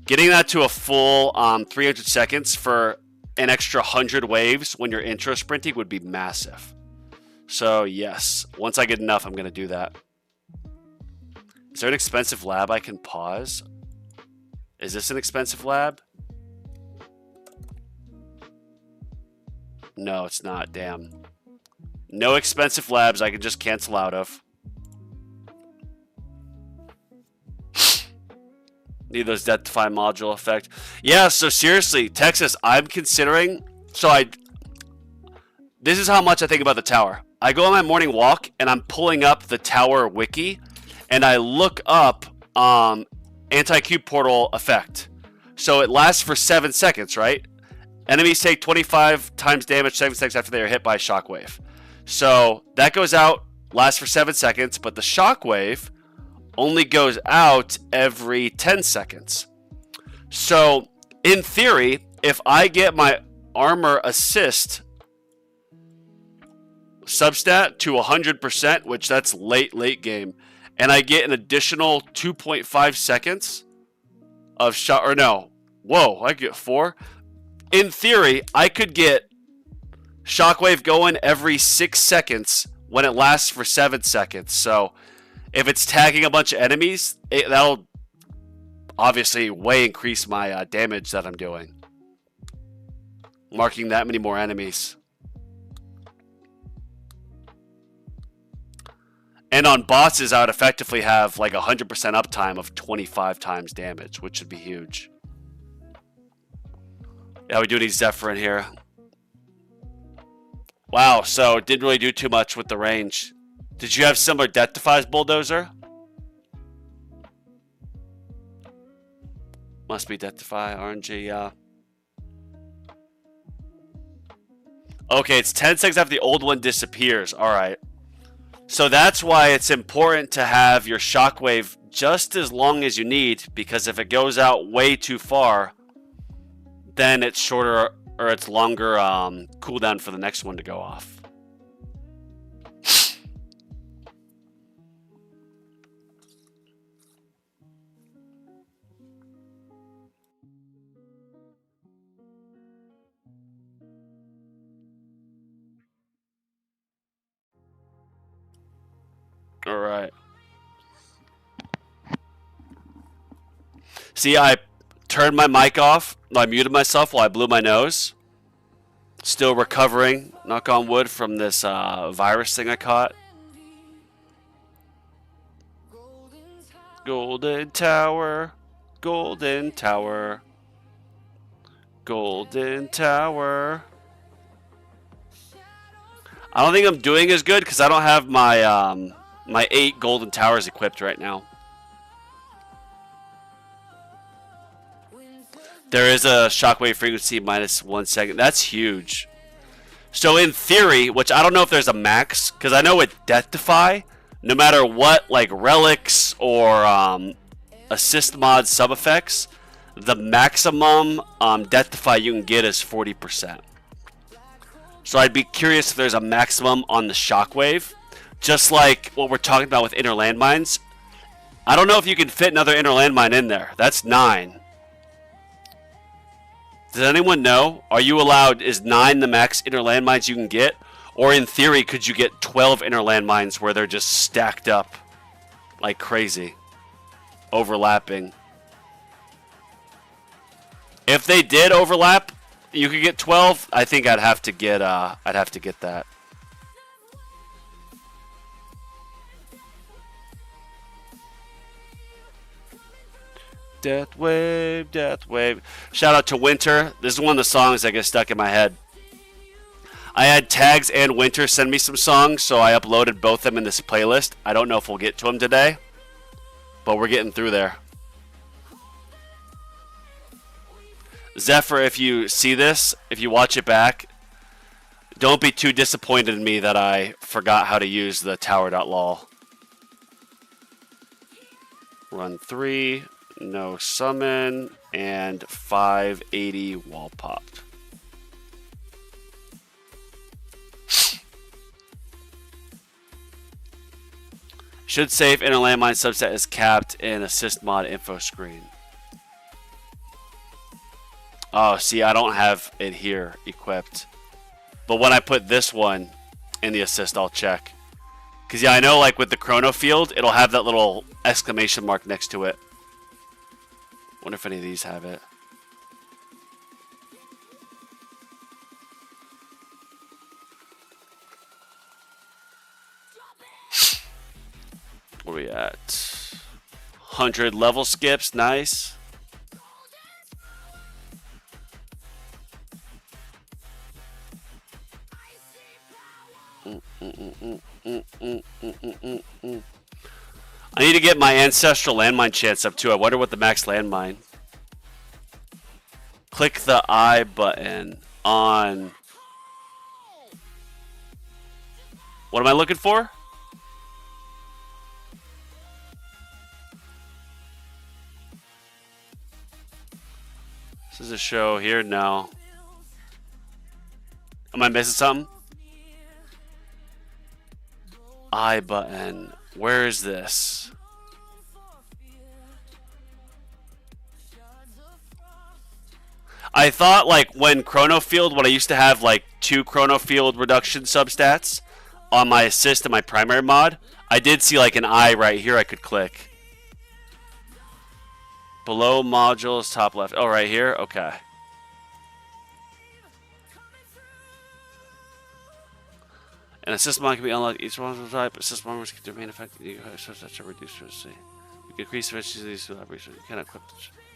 Getting that to a full 300 seconds for an extra 100 waves when you're intro sprinting would be massive. So, yes. Once I get enough, I'm going to do that. Is there an expensive lab I can pause? Is this an expensive lab? No, it's not. Damn. No expensive labs I can just cancel out of. Need those death defy module effect. Yeah, so seriously, Texas, I'm considering... This is how much I think about the tower. I go on my morning walk, and I'm pulling up the tower wiki, and I look up anti-cube portal effect. So it lasts for 7 seconds, right? Enemies take 25 times damage 7 seconds after they are hit by a shockwave. So that goes out, lasts for 7 seconds, but the shockwave only goes out every 10 seconds. So in theory, if I get my armor assist substat to 100%, which that's late game, and I get an additional 2.5 seconds of shot, or no, whoa, I get 4. In theory, I could get shockwave going every 6 seconds when it lasts for 7 seconds. So if it's tagging a bunch of enemies, that'll obviously way increase my damage that I'm doing. Marking that many more enemies. And on bosses, I would effectively have like 100% uptime of 25 times damage, which would be huge. Yeah, we do need Zephyr in here. Wow, so didn't really do too much with the range. Did you have similar death defies, Bulldozer? Must be death defy, RNG, yeah. Okay, it's 10 seconds after the old one disappears. All right. So that's why it's important to have your shockwave just as long as you need, because if it goes out way too far, then it's shorter or it's longer cooldown for the next one to go off. All right. See, I turned my mic off. I muted myself while I blew my nose. Still recovering, knock on wood, from this virus thing I caught. Golden Tower, Golden Tower, Golden Tower. I don't think I'm doing as good because I don't have my my 8 Golden Towers equipped right now. There is a shockwave frequency minus 1 second. That's huge. So in theory, which I don't know if there's a max, because I know with Death Defy, no matter what, like relics or assist mod sub effects, the maximum Death Defy you can get is 40%. So I'd be curious if there's a maximum on the shockwave, just like what we're talking about with inner landmines. I don't know if you can fit another inner landmine in there. That's 9. Does anyone know? Are you allowed, is 9 the max inner landmines you can get? Or in theory, could you get 12 inner landmines where they're just stacked up like crazy, overlapping? If they did overlap, you could get 12. I think I'd have to get that. Death Wave, Death Wave. Shout out to Winter. This is one of the songs that get stuck in my head. I had Tags and Winter send me some songs, so I uploaded both of them in this playlist. I don't know if we'll get to them today, but we're getting through there. Zephyr, if you see this, if you watch it back, don't be too disappointed in me that I forgot how to use the tower.lol. Run 3. No summon, and 580 wall pop. Should say if inner landmine subset is capped in assist mod info screen. Oh, see, I don't have it here equipped. But when I put this one in the assist, I'll check. Because, yeah, I know, like, with the chrono field, it'll have that little exclamation mark next to it. Wonder if any of these have it. Where are we at? 100 level skips, nice. I need to get my ancestral landmine chance up too. I wonder what the max landmine. Click the I button on. What am I looking for? This is a show here? No. Am I missing something? I button. Where is this? I thought, like, when Chrono Field, when I used to have, like, 2 Chrono Field reduction substats on my assist and my primary mod, I did see, like, an eye right here I could click. Below modules, top left. Oh, right here? Okay. An assist mod can be unlocked each module type. Assist mod can remain effective. You can such a reduced efficiency. You can increase efficiency of these collaborations. You cannot equip the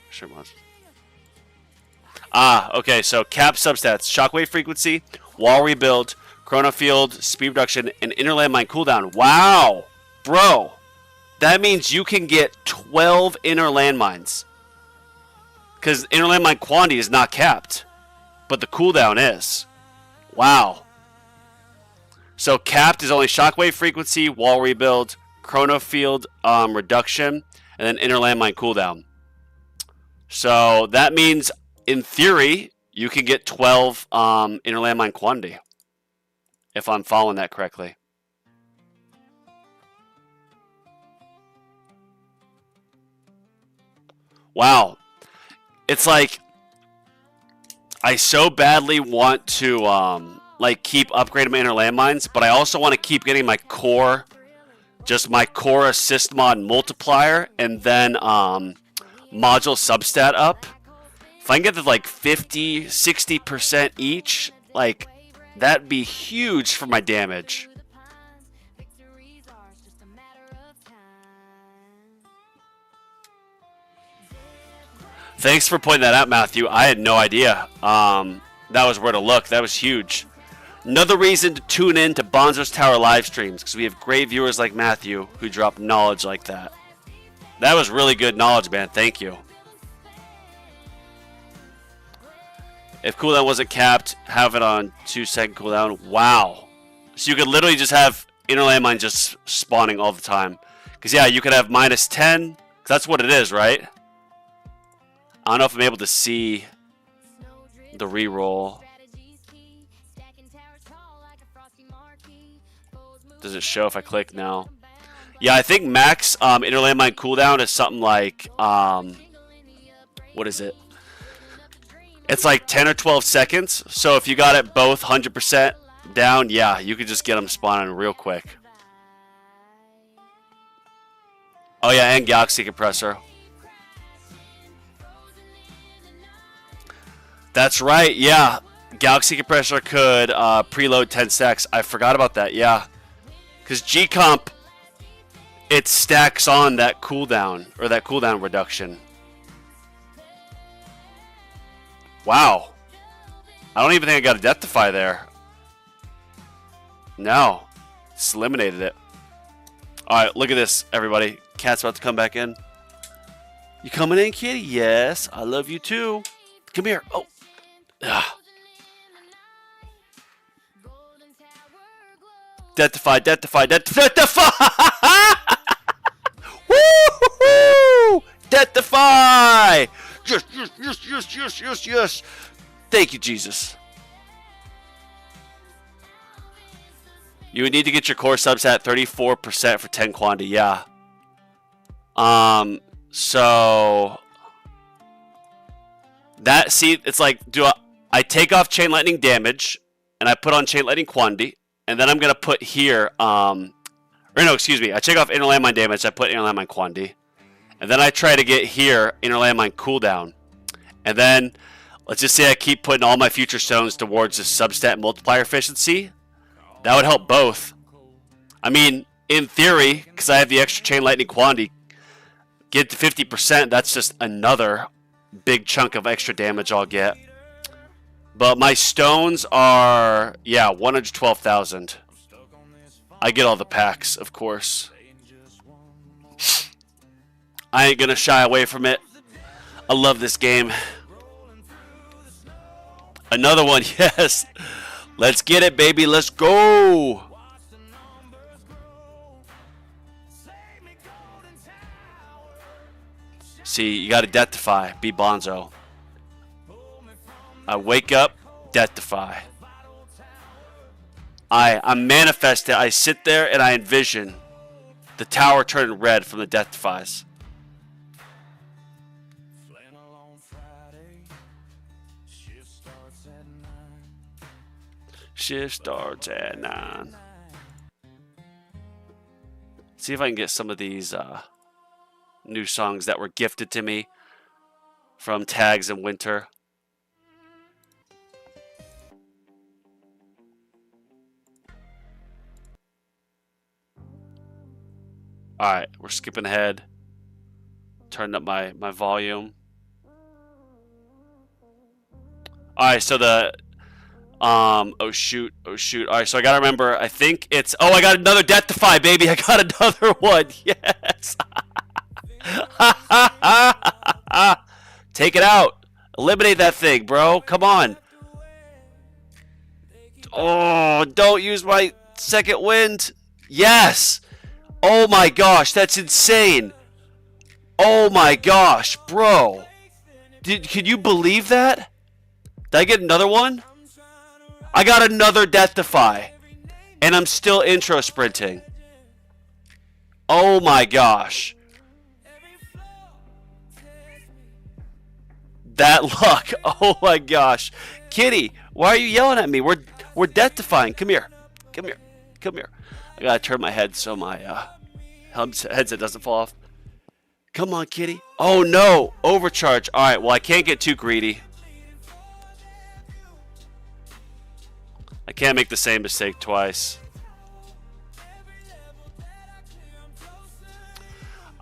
sure mods. Ah, okay, so cap substats, shockwave frequency, wall rebuild, chrono field, speed reduction, and inner landmine cooldown. Wow! Bro, that means you can get 12 inner landmines. Because inner landmine quantity is not capped, but the cooldown is. Wow. So capped is only shockwave frequency, wall rebuild, chrono field reduction, and then inner landmine cooldown. So that means, in theory, you can get 12 inner landmine quantity, if I'm following that correctly. Wow. It's like I so badly want to like keep upgrading my inner landmines, but I also want to keep getting my core, just my core assist mod multiplier, and then module substat up. If I can get to like 50, 60% each, like that'd be huge for my damage. Thanks for pointing that out, Matthew. I had no idea. That was where to look. That was huge. Another reason to tune in to BonzosTower live streams, because we have great viewers like Matthew who drop knowledge like that. That was really good knowledge, man. Thank you. If cooldown wasn't capped, have it on 2-second cooldown. Wow. So you could literally just have inner landmine just spawning all the time. Because, yeah, you could have -10. That's what it is, right? I don't know if I'm able to see the reroll. Does it show if I click now? Yeah, I think max inner landmine cooldown is something like, what is it? It's like 10 or 12 seconds. So if you got it both 100% down, yeah, you could just get them spawning real quick. Oh yeah, and Galaxy Compressor. That's right, yeah. Galaxy Compressor could preload 10 stacks. I forgot about that, yeah. Because G-Comp, it stacks on that cooldown, or that cooldown reduction. Wow. I don't even think I got a death defy there. No. Just eliminated it. Alright, look at this, everybody. Cat's about to come back in. You coming in, kitty? Yes, I love you too. Come here. Oh. Ugh. Death defy, death defy, death defy! Woo-hoo-hoo! Death defy! Yes, yes, yes, yes, yes, yes, yes. Thank you, Jesus. You would need to get your core subs at 34% for 10 quantity, yeah. So that, see, it's like, I take off chain lightning damage and I put on chain lightning quantity, and then I'm gonna put here, or no, excuse me, I take off inner landmine damage, I put inner landmine quantity, and then I try to get here inner landmine cooldown, and then let's just say I keep putting all my future stones towards the substat multiplier efficiency. That would help both. I mean, in theory, because I have the extra chain lightning quantity, get to 50%, that's just another big chunk of extra damage I'll get. But my stones are, yeah, 112,000. I get all the packs, of course. I ain't gonna shy away from it. I love this game. Another one, yes. Let's get it, baby. Let's go. See, you got to death defy. Be Bonzo. I wake up, death defy. I manifest it. I sit there and I envision the tower turning red from the death defies. Shift starts at 9. See if I can get some of these new songs that were gifted to me from Tags and Winter. Alright, we're skipping ahead. Turning up my volume. Alright, so the oh shoot. Alright, so I gotta remember, I think it's, oh, I got another death defy, baby. I got another one. Yes. Take it out. Eliminate that thing, bro. Come on. Oh, don't use my second wind. Yes. Oh my gosh, that's insane. Oh my gosh, bro. Can you believe that? Did I get another one? I got another death defy. And I'm still intro sprinting. Oh my gosh. That luck. Oh my gosh. Kitty, why are you yelling at me? We're death defying. Come here. Come here. Come here. I gotta turn my head so my headset doesn't fall off. Come on, kitty. Oh no. Overcharge. Alright, well I can't get too greedy. I can't make the same mistake twice.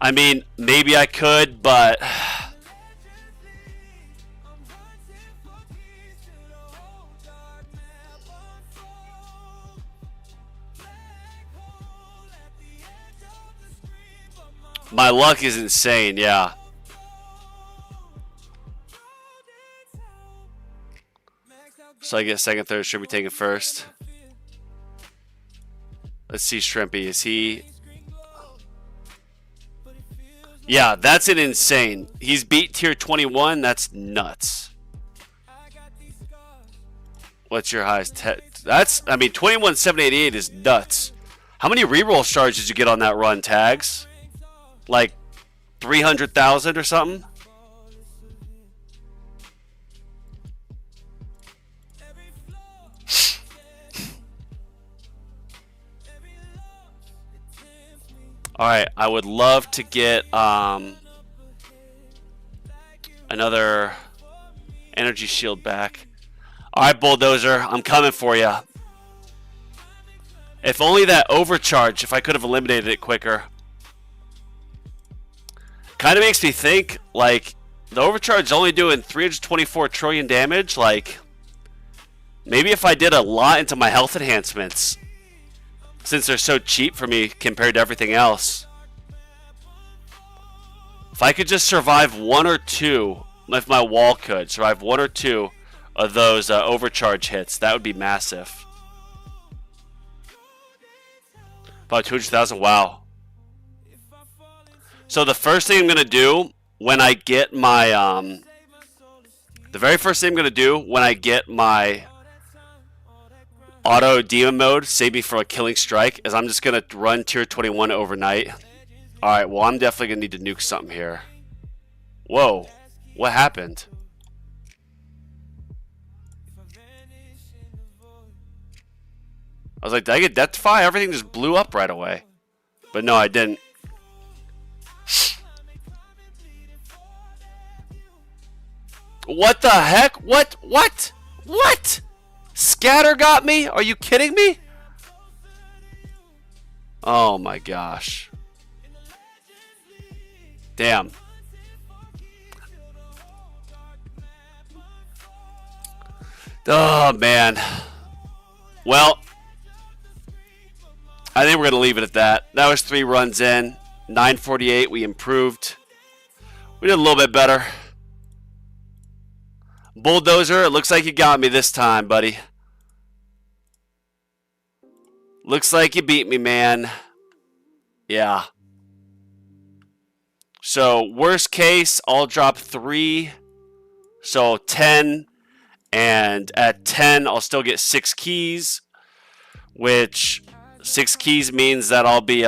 I mean, maybe I could, but my luck is insane, yeah. So I guess second, third should be taken first. Let's see, Shrimpy. Is he... Yeah, that's an insane. He's beat tier 21. That's nuts. What's your highest? That's, I mean, 21,788 is nuts. How many reroll shards did you get on that run, Tags? Like 300,000 or something? Alright, I would love to get another energy shield back. Alright, Bulldozer, I'm coming for you. If only that overcharge, if I could have eliminated it quicker. Kind of makes me think, like, the overcharge is only doing 324 trillion damage. Like, maybe if I did a lot into my health enhancements, since they're so cheap for me compared to everything else. If I could just survive one or two, if my wall could survive one or two of those overcharge hits, that would be massive. About 200,000, wow. So the first thing I'm going to do when I get my, the very first thing I'm going to do when I get my auto demon mode, save me for a killing strike, is I'm just going to run tier 21 overnight. Alright, well I'm definitely going to need to nuke something here. Whoa, what happened? I was like, did I get death defy? Everything just blew up right away. But no, I didn't. What the heck? What? What? What? Scatter got me? Are you kidding me? Oh my gosh. Damn. Oh man. Well, I think we're going to leave it at that. That was 3 runs in. 948, we improved. We did a little bit better. Bulldozer, it looks like you got me this time, buddy. Looks like you beat me, man. Yeah. So, worst case, I'll drop 3. So, 10. And at 10, I'll still get 6 keys. Which, 6 keys means that I'll be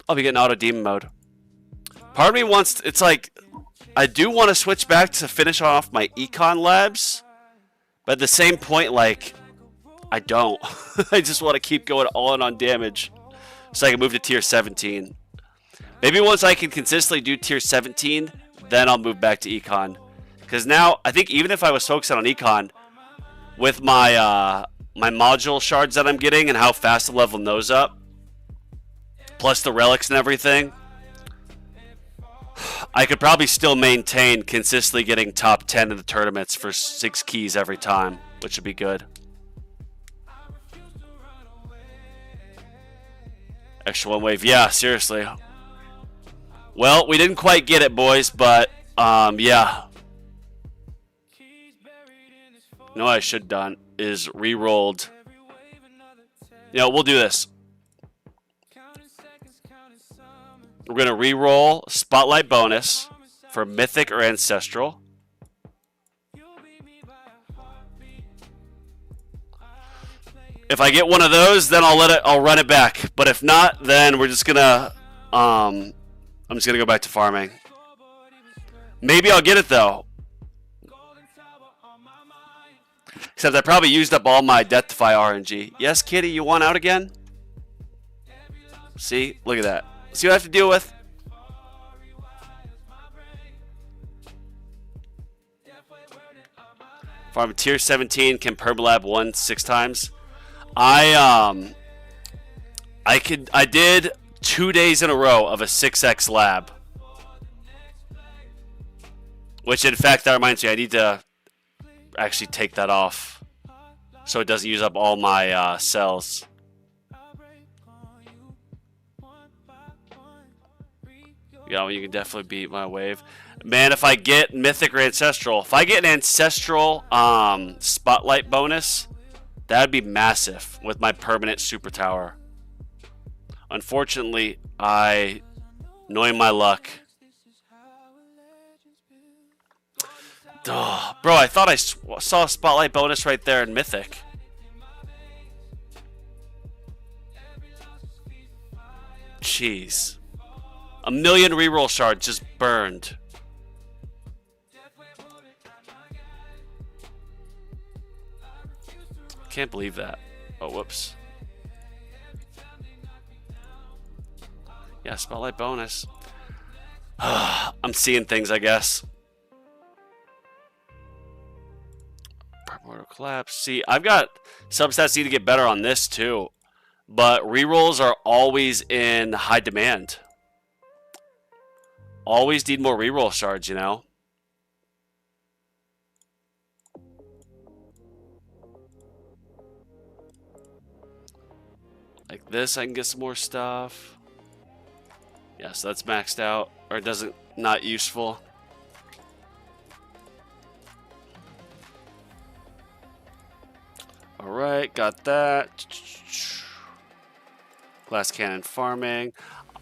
getting auto demon mode. Part of me wants, it's like, I do want to switch back to finish off my econ labs, but at the same point, like, I don't. I just want to keep going all in on damage so I can move to tier 17. Maybe once I can consistently do tier 17, then I'll move back to econ. Because now, I think even if I was focusing on econ, with my my module shards that I'm getting and how fast I'm leveling those up, plus the relics and everything, I could probably still maintain consistently getting top 10 in the tournaments for 6 keys every time, which would be good. Extra 1 wave. Yeah, seriously. Well, we didn't quite get it, boys, but, yeah. know what I should have done is re-rolled. You know, we'll do this. We're going to re-roll Spotlight bonus for Mythic or Ancestral. If I get one of those, then I'll run it back. But if not, then we're just gonna I'm just gonna go back to farming. Maybe I'll get it though. Except I probably used up all my defy RNG. Yes, Kitty, you want out again? See? Look at that. See what I have to deal with? Farm tier 17 can permalab 1 6 times. I did 2 days in a row of a 6x lab. Which in fact that reminds me I need to actually take that off so it doesn't use up all my cells. Yeah, well, you can definitely beat my wave. Man, if I get Mythic or Ancestral, if I get an Ancestral Spotlight bonus, that would be massive with my permanent super tower. Unfortunately, knowing my luck. Duh. Bro, I thought I saw a Spotlight bonus right there in Mythic. Jeez. 1,000,000 reroll shards just burned. Can't believe that. Oh, whoops. Yeah, Spotlight bonus. I'm seeing things, I guess. Primordial Collapse. See, I've got substats need to get better on this too. But rerolls are always in high demand. Always need more reroll shards, you know? Like this, I can get some more stuff. Yeah, so that's maxed out. Or not useful. Alright, got that. Glass cannon farming.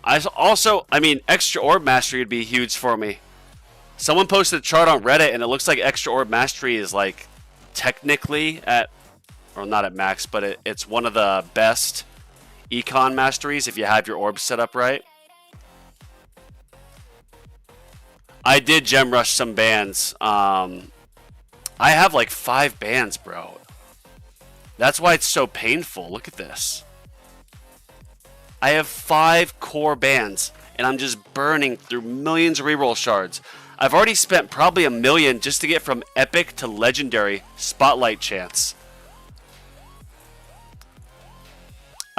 I mean, extra orb mastery would be huge for me. Someone posted a chart on Reddit, and it looks like extra orb mastery is like technically at, or not at max, but it's one of the best econ masteries if you have your orbs set up right. I did gem rush some bands. I have like 5 bands, bro. That's why it's so painful. Look at this. I have 5 core bands, and I'm just burning through millions of reroll shards. I've already spent probably 1,000,000 just to get from epic to legendary spotlight chance.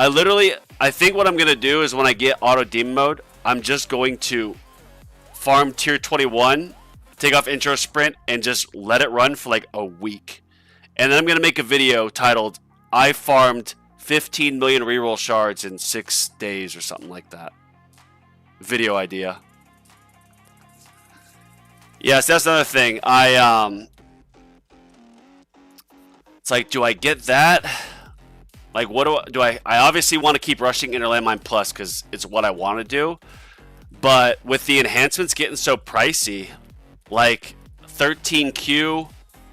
I think what I'm going to do is when I get auto demon mode, I'm just going to farm tier 21, take off intro sprint, and just let it run for like a week. And then I'm going to make a video titled, I farmed 15 million reroll shards in 6 days or something like that. Video idea. Yes, that's another thing. It's like, do I get that? Like, what do I obviously want to keep rushing Inner Landmine Plus because it's what I want to do. But with the enhancements getting so pricey, like 13Q,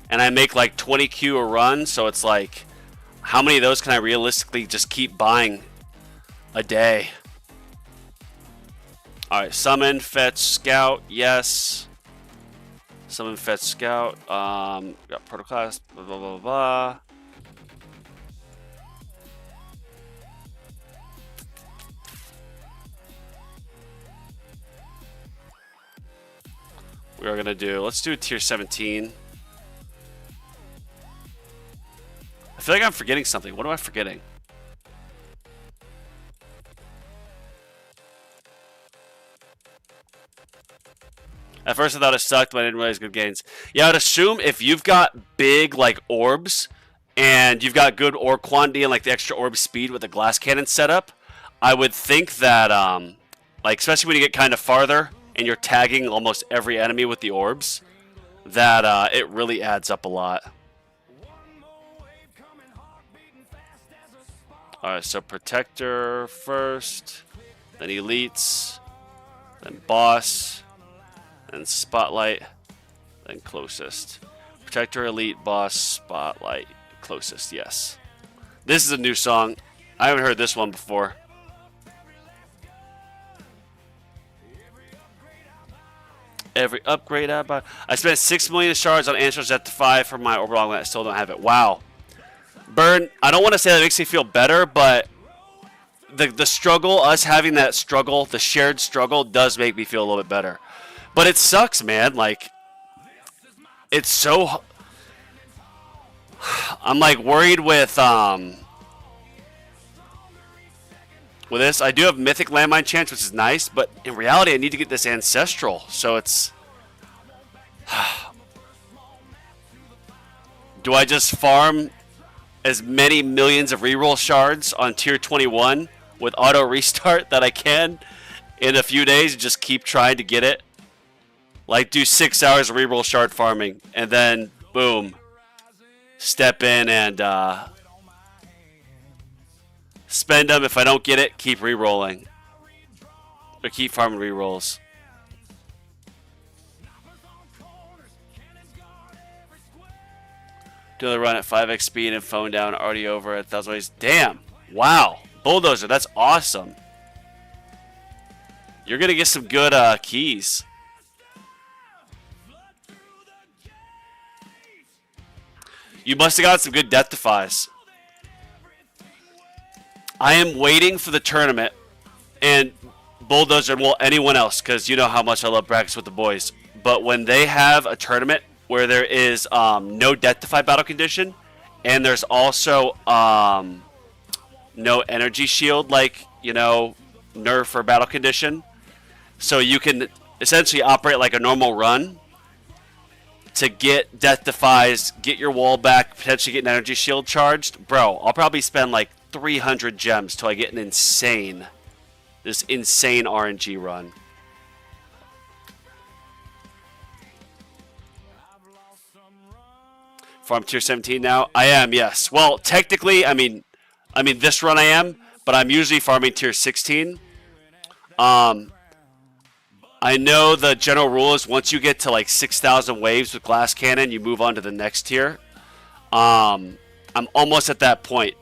and I make like 20Q a run, so it's like, how many of those can I realistically just keep buying a day? Alright, summon, fetch, scout, yes. Summon, fetch, scout. Got protoclass, blah, blah, blah, blah. We are gonna do, let's do tier 17. I feel like I'm forgetting something. What am I forgetting? At first I thought it sucked, but I didn't realize good gains. Yeah, I'd assume if you've got big, like, orbs, and you've got good orb quantity and, like, the extra orb speed with the glass cannon setup, I would think that, like, especially when you get kind of farther, and you're tagging almost every enemy with the orbs, that it really adds up a lot. Alright, so Protector first, then Elites, then Boss, then Spotlight, then Closest. Protector, Elite, Boss, Spotlight, Closest, yes. This is a new song. I haven't heard this one before. Every upgrade I buy. I spent 6 million shards on Answers at Defy for my overall, and I still don't have it. Wow. Burn, I don't want to say that makes me feel better, but the struggle, us having that struggle, the shared struggle, does make me feel a little bit better. But it sucks, man. Like, it's so... I'm, like, worried with this. I do have Mythic Landmine chance, which is nice, but in reality, I need to get this Ancestral, so it's... Do I just farm as many millions of reroll shards on tier 21 with auto restart that I can in a few days and just keep trying to get it? Like, do 6 hours of reroll shard farming and then boom, step in and spend them. If I don't get it, keep rerolling or keep farming rerolls. Do the run at 5x speed and phone down, already over at 1,000 ways. Damn. Wow. Bulldozer, that's awesome. You're going to get some good keys. You must have got some good death defies. I am waiting for the tournament. And Bulldozer, well, anyone else, because you know how much I love brackets with the boys. But when they have a tournament where there is no death defy battle condition, and there's also no energy shield, like, you know, nerf or battle condition, so you can essentially operate like a normal run to get death defies, get your wall back, potentially get an energy shield charged. Bro, I'll probably spend like 300 gems till I get an insane RNG run. Farm tier 17 now? I am, yes. Well, technically, I mean this run I am, but I'm usually farming tier 16. I know the general rule is once you get to like 6,000 waves with glass cannon, you move on to the next tier. I'm almost at that point.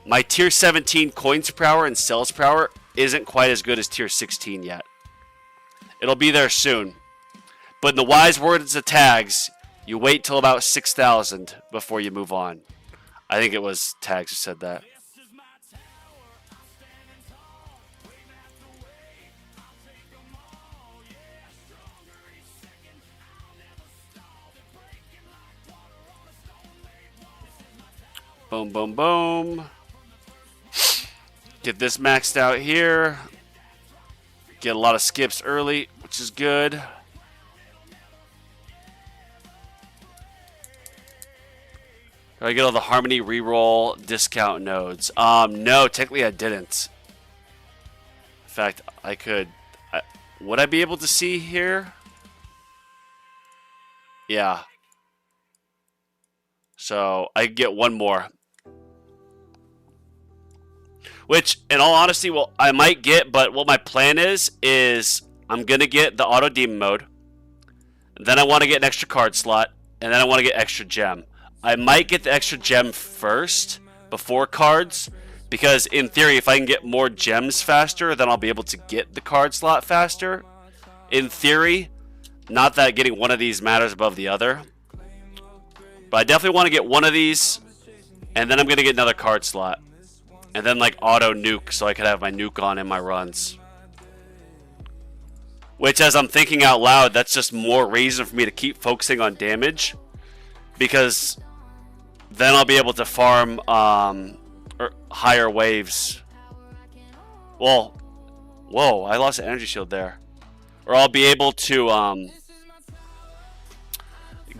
My tier 17 coins per hour and sales per hour isn't quite as good as tier 16 yet. It'll be there soon. But in the wise words of tags, you wait till about 6,000 before you move on. I think it was Tags who said that. Boom, boom, boom. Get this maxed out here. Get a lot of skips early, which is good. Did I get all the Harmony reroll discount nodes? No, technically I didn't. In fact, I could. Would I be able to see here? Yeah. So I could get one more. Which, in all honesty, well, I might get, but what my plan is I'm going to get the auto demon mode. Then I want to get an extra card slot. And then I want to get extra gem. I might get the extra gem first before cards, because in theory, if I can get more gems faster, then I'll be able to get the card slot faster. In theory, not that getting one of these matters above the other, but I definitely want to get one of these, and then I'm going to get another card slot, and then like auto nuke, so I could have my nuke on in my runs. Which, as I'm thinking out loud, that's just more reason for me to keep focusing on damage, because then I'll be able to farm higher waves. Well, whoa, I lost an energy shield there. Or I'll be able to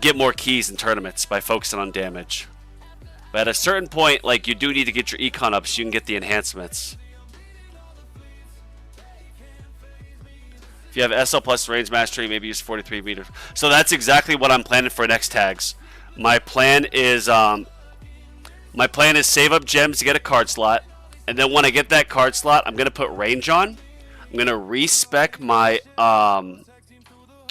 get more keys in tournaments by focusing on damage. But at a certain point, like, you do need to get your econ up so you can get the enhancements. If you have SL plus range mastery, maybe use 43 meters. So that's exactly what I'm planning for next tags. My plan is save up gems to get a card slot, And then when I get that card slot, I'm going to put range on. I'm going to respec my... oh,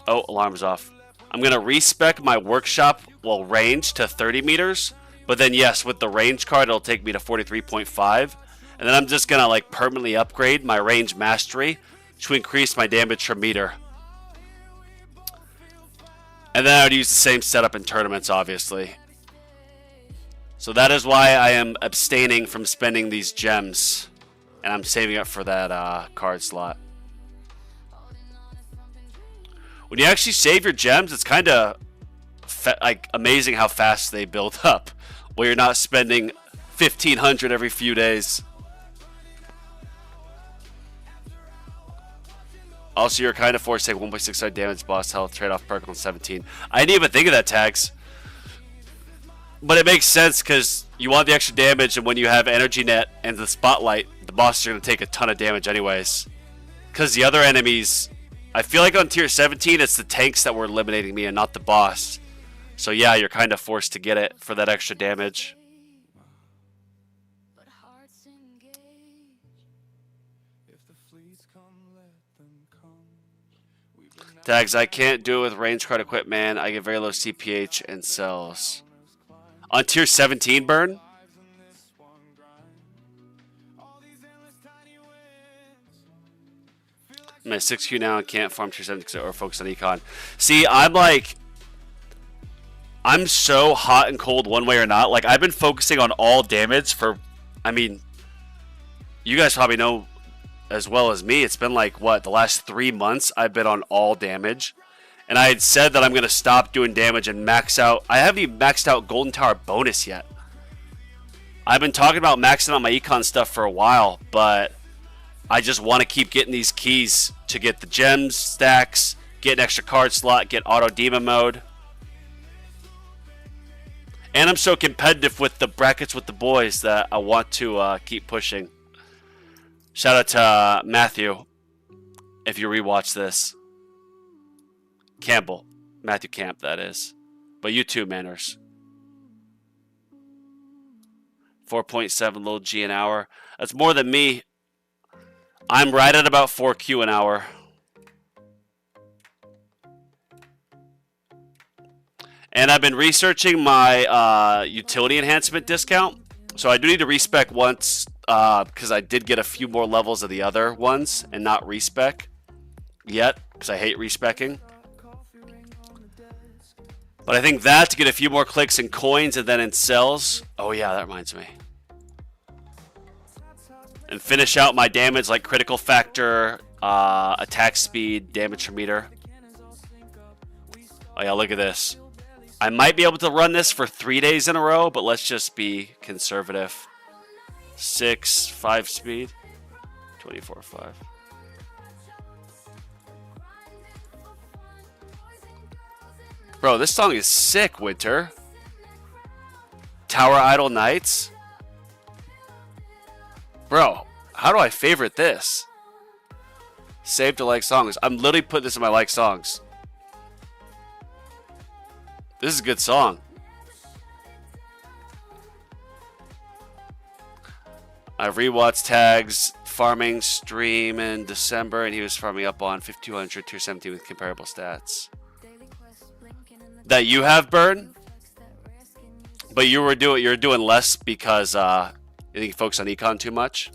alarm's off. I'm going to respec my workshop, well, range to 30 meters. But then, yes, with the range card, it'll take me to 43.5. And then I'm just going to, like, permanently upgrade my range mastery to increase my damage per meter. And then I would use the same setup in tournaments, obviously. So that is why I am abstaining from spending these gems. And I'm saving up for that card slot. When you actually save your gems, it's kind of like amazing how fast they build up. Where you're not spending 1,500 every few days. Also, you're kind of forced to take 1.65 damage boss health trade-off perk on 17. I didn't even think of that, Tags. But it makes sense because you want the extra damage, and when you have Energy Net and the Spotlight, the bosses are going to take a ton of damage anyways. Because the other enemies, I feel like on tier 17, it's the tanks that were eliminating me and not the boss. So yeah, you're kind of forced to get it for that extra damage. Tags, I can't do it with range card equipment. I get very low CPH and cells. On tier 17 burn? I'm at 6Q now and can't farm tier 17 or focus on econ. See, I'm so hot and cold one way or not. Like, I've been focusing on all damage for, I mean, you guys probably know as well as me. It's been like, what, the last 3 months I've been on all damage. And I had said that I'm going to stop doing damage and max out. I haven't even maxed out Golden Tower bonus yet. I've been talking about maxing out my econ stuff for a while, but I just want to keep getting these keys to get the gems, stacks, get an extra card slot, get auto demon mode. And I'm so competitive with the brackets with the boys that I want to keep pushing. Shout out to Matthew, if you rewatch this. Campbell. Matthew Camp, that is. But you too, manners. 4.7 little G an hour. That's more than me. I'm right at about 4Q an hour. And I've been researching my utility enhancement discount. So I do need to respec once because I did get a few more levels of the other ones and not respec yet because I hate respecing. But I think that to get a few more clicks and coins and then in cells. Oh yeah, that reminds me. And finish out my damage like critical factor, attack speed, damage per meter. Oh yeah, look at this. I might be able to run this for 3 days in a row, but let's just be conservative. 6, 5 speed, 24, 5. Bro, this song is sick, Winter. Tower Idol Nights. Bro, how do I favorite this? Save to like songs. I'm literally putting this in my like songs. This is a good song. I rewatched Tags farming stream in December, and he was farming up on 5200 tier 17 with comparable stats. That you have, Burn, but you're doing less because you think you focus on econ too much.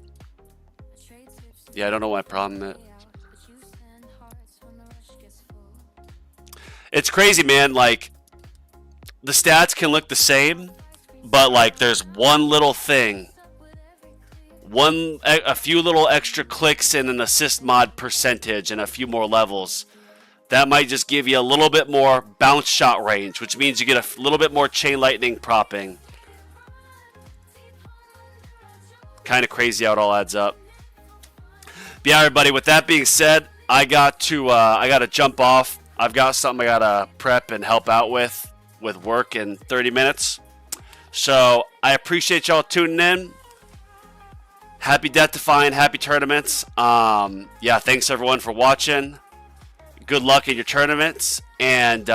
Yeah, I don't know what my problem is. It's crazy, man. Like, the stats can look the same, but like there's one little thing, a few little extra clicks in an assist mod percentage and a few more levels. That might just give you a little bit more bounce shot range, which means you get a little bit more chain lightning propping. Kind of crazy how it all adds up. But yeah, everybody, with that being said, I got to jump off. I've got something I got to prep and help out with work in 30 minutes. So I appreciate y'all tuning in. Happy death defying, happy tournaments. Yeah, thanks everyone for watching. Good luck in your tournaments, and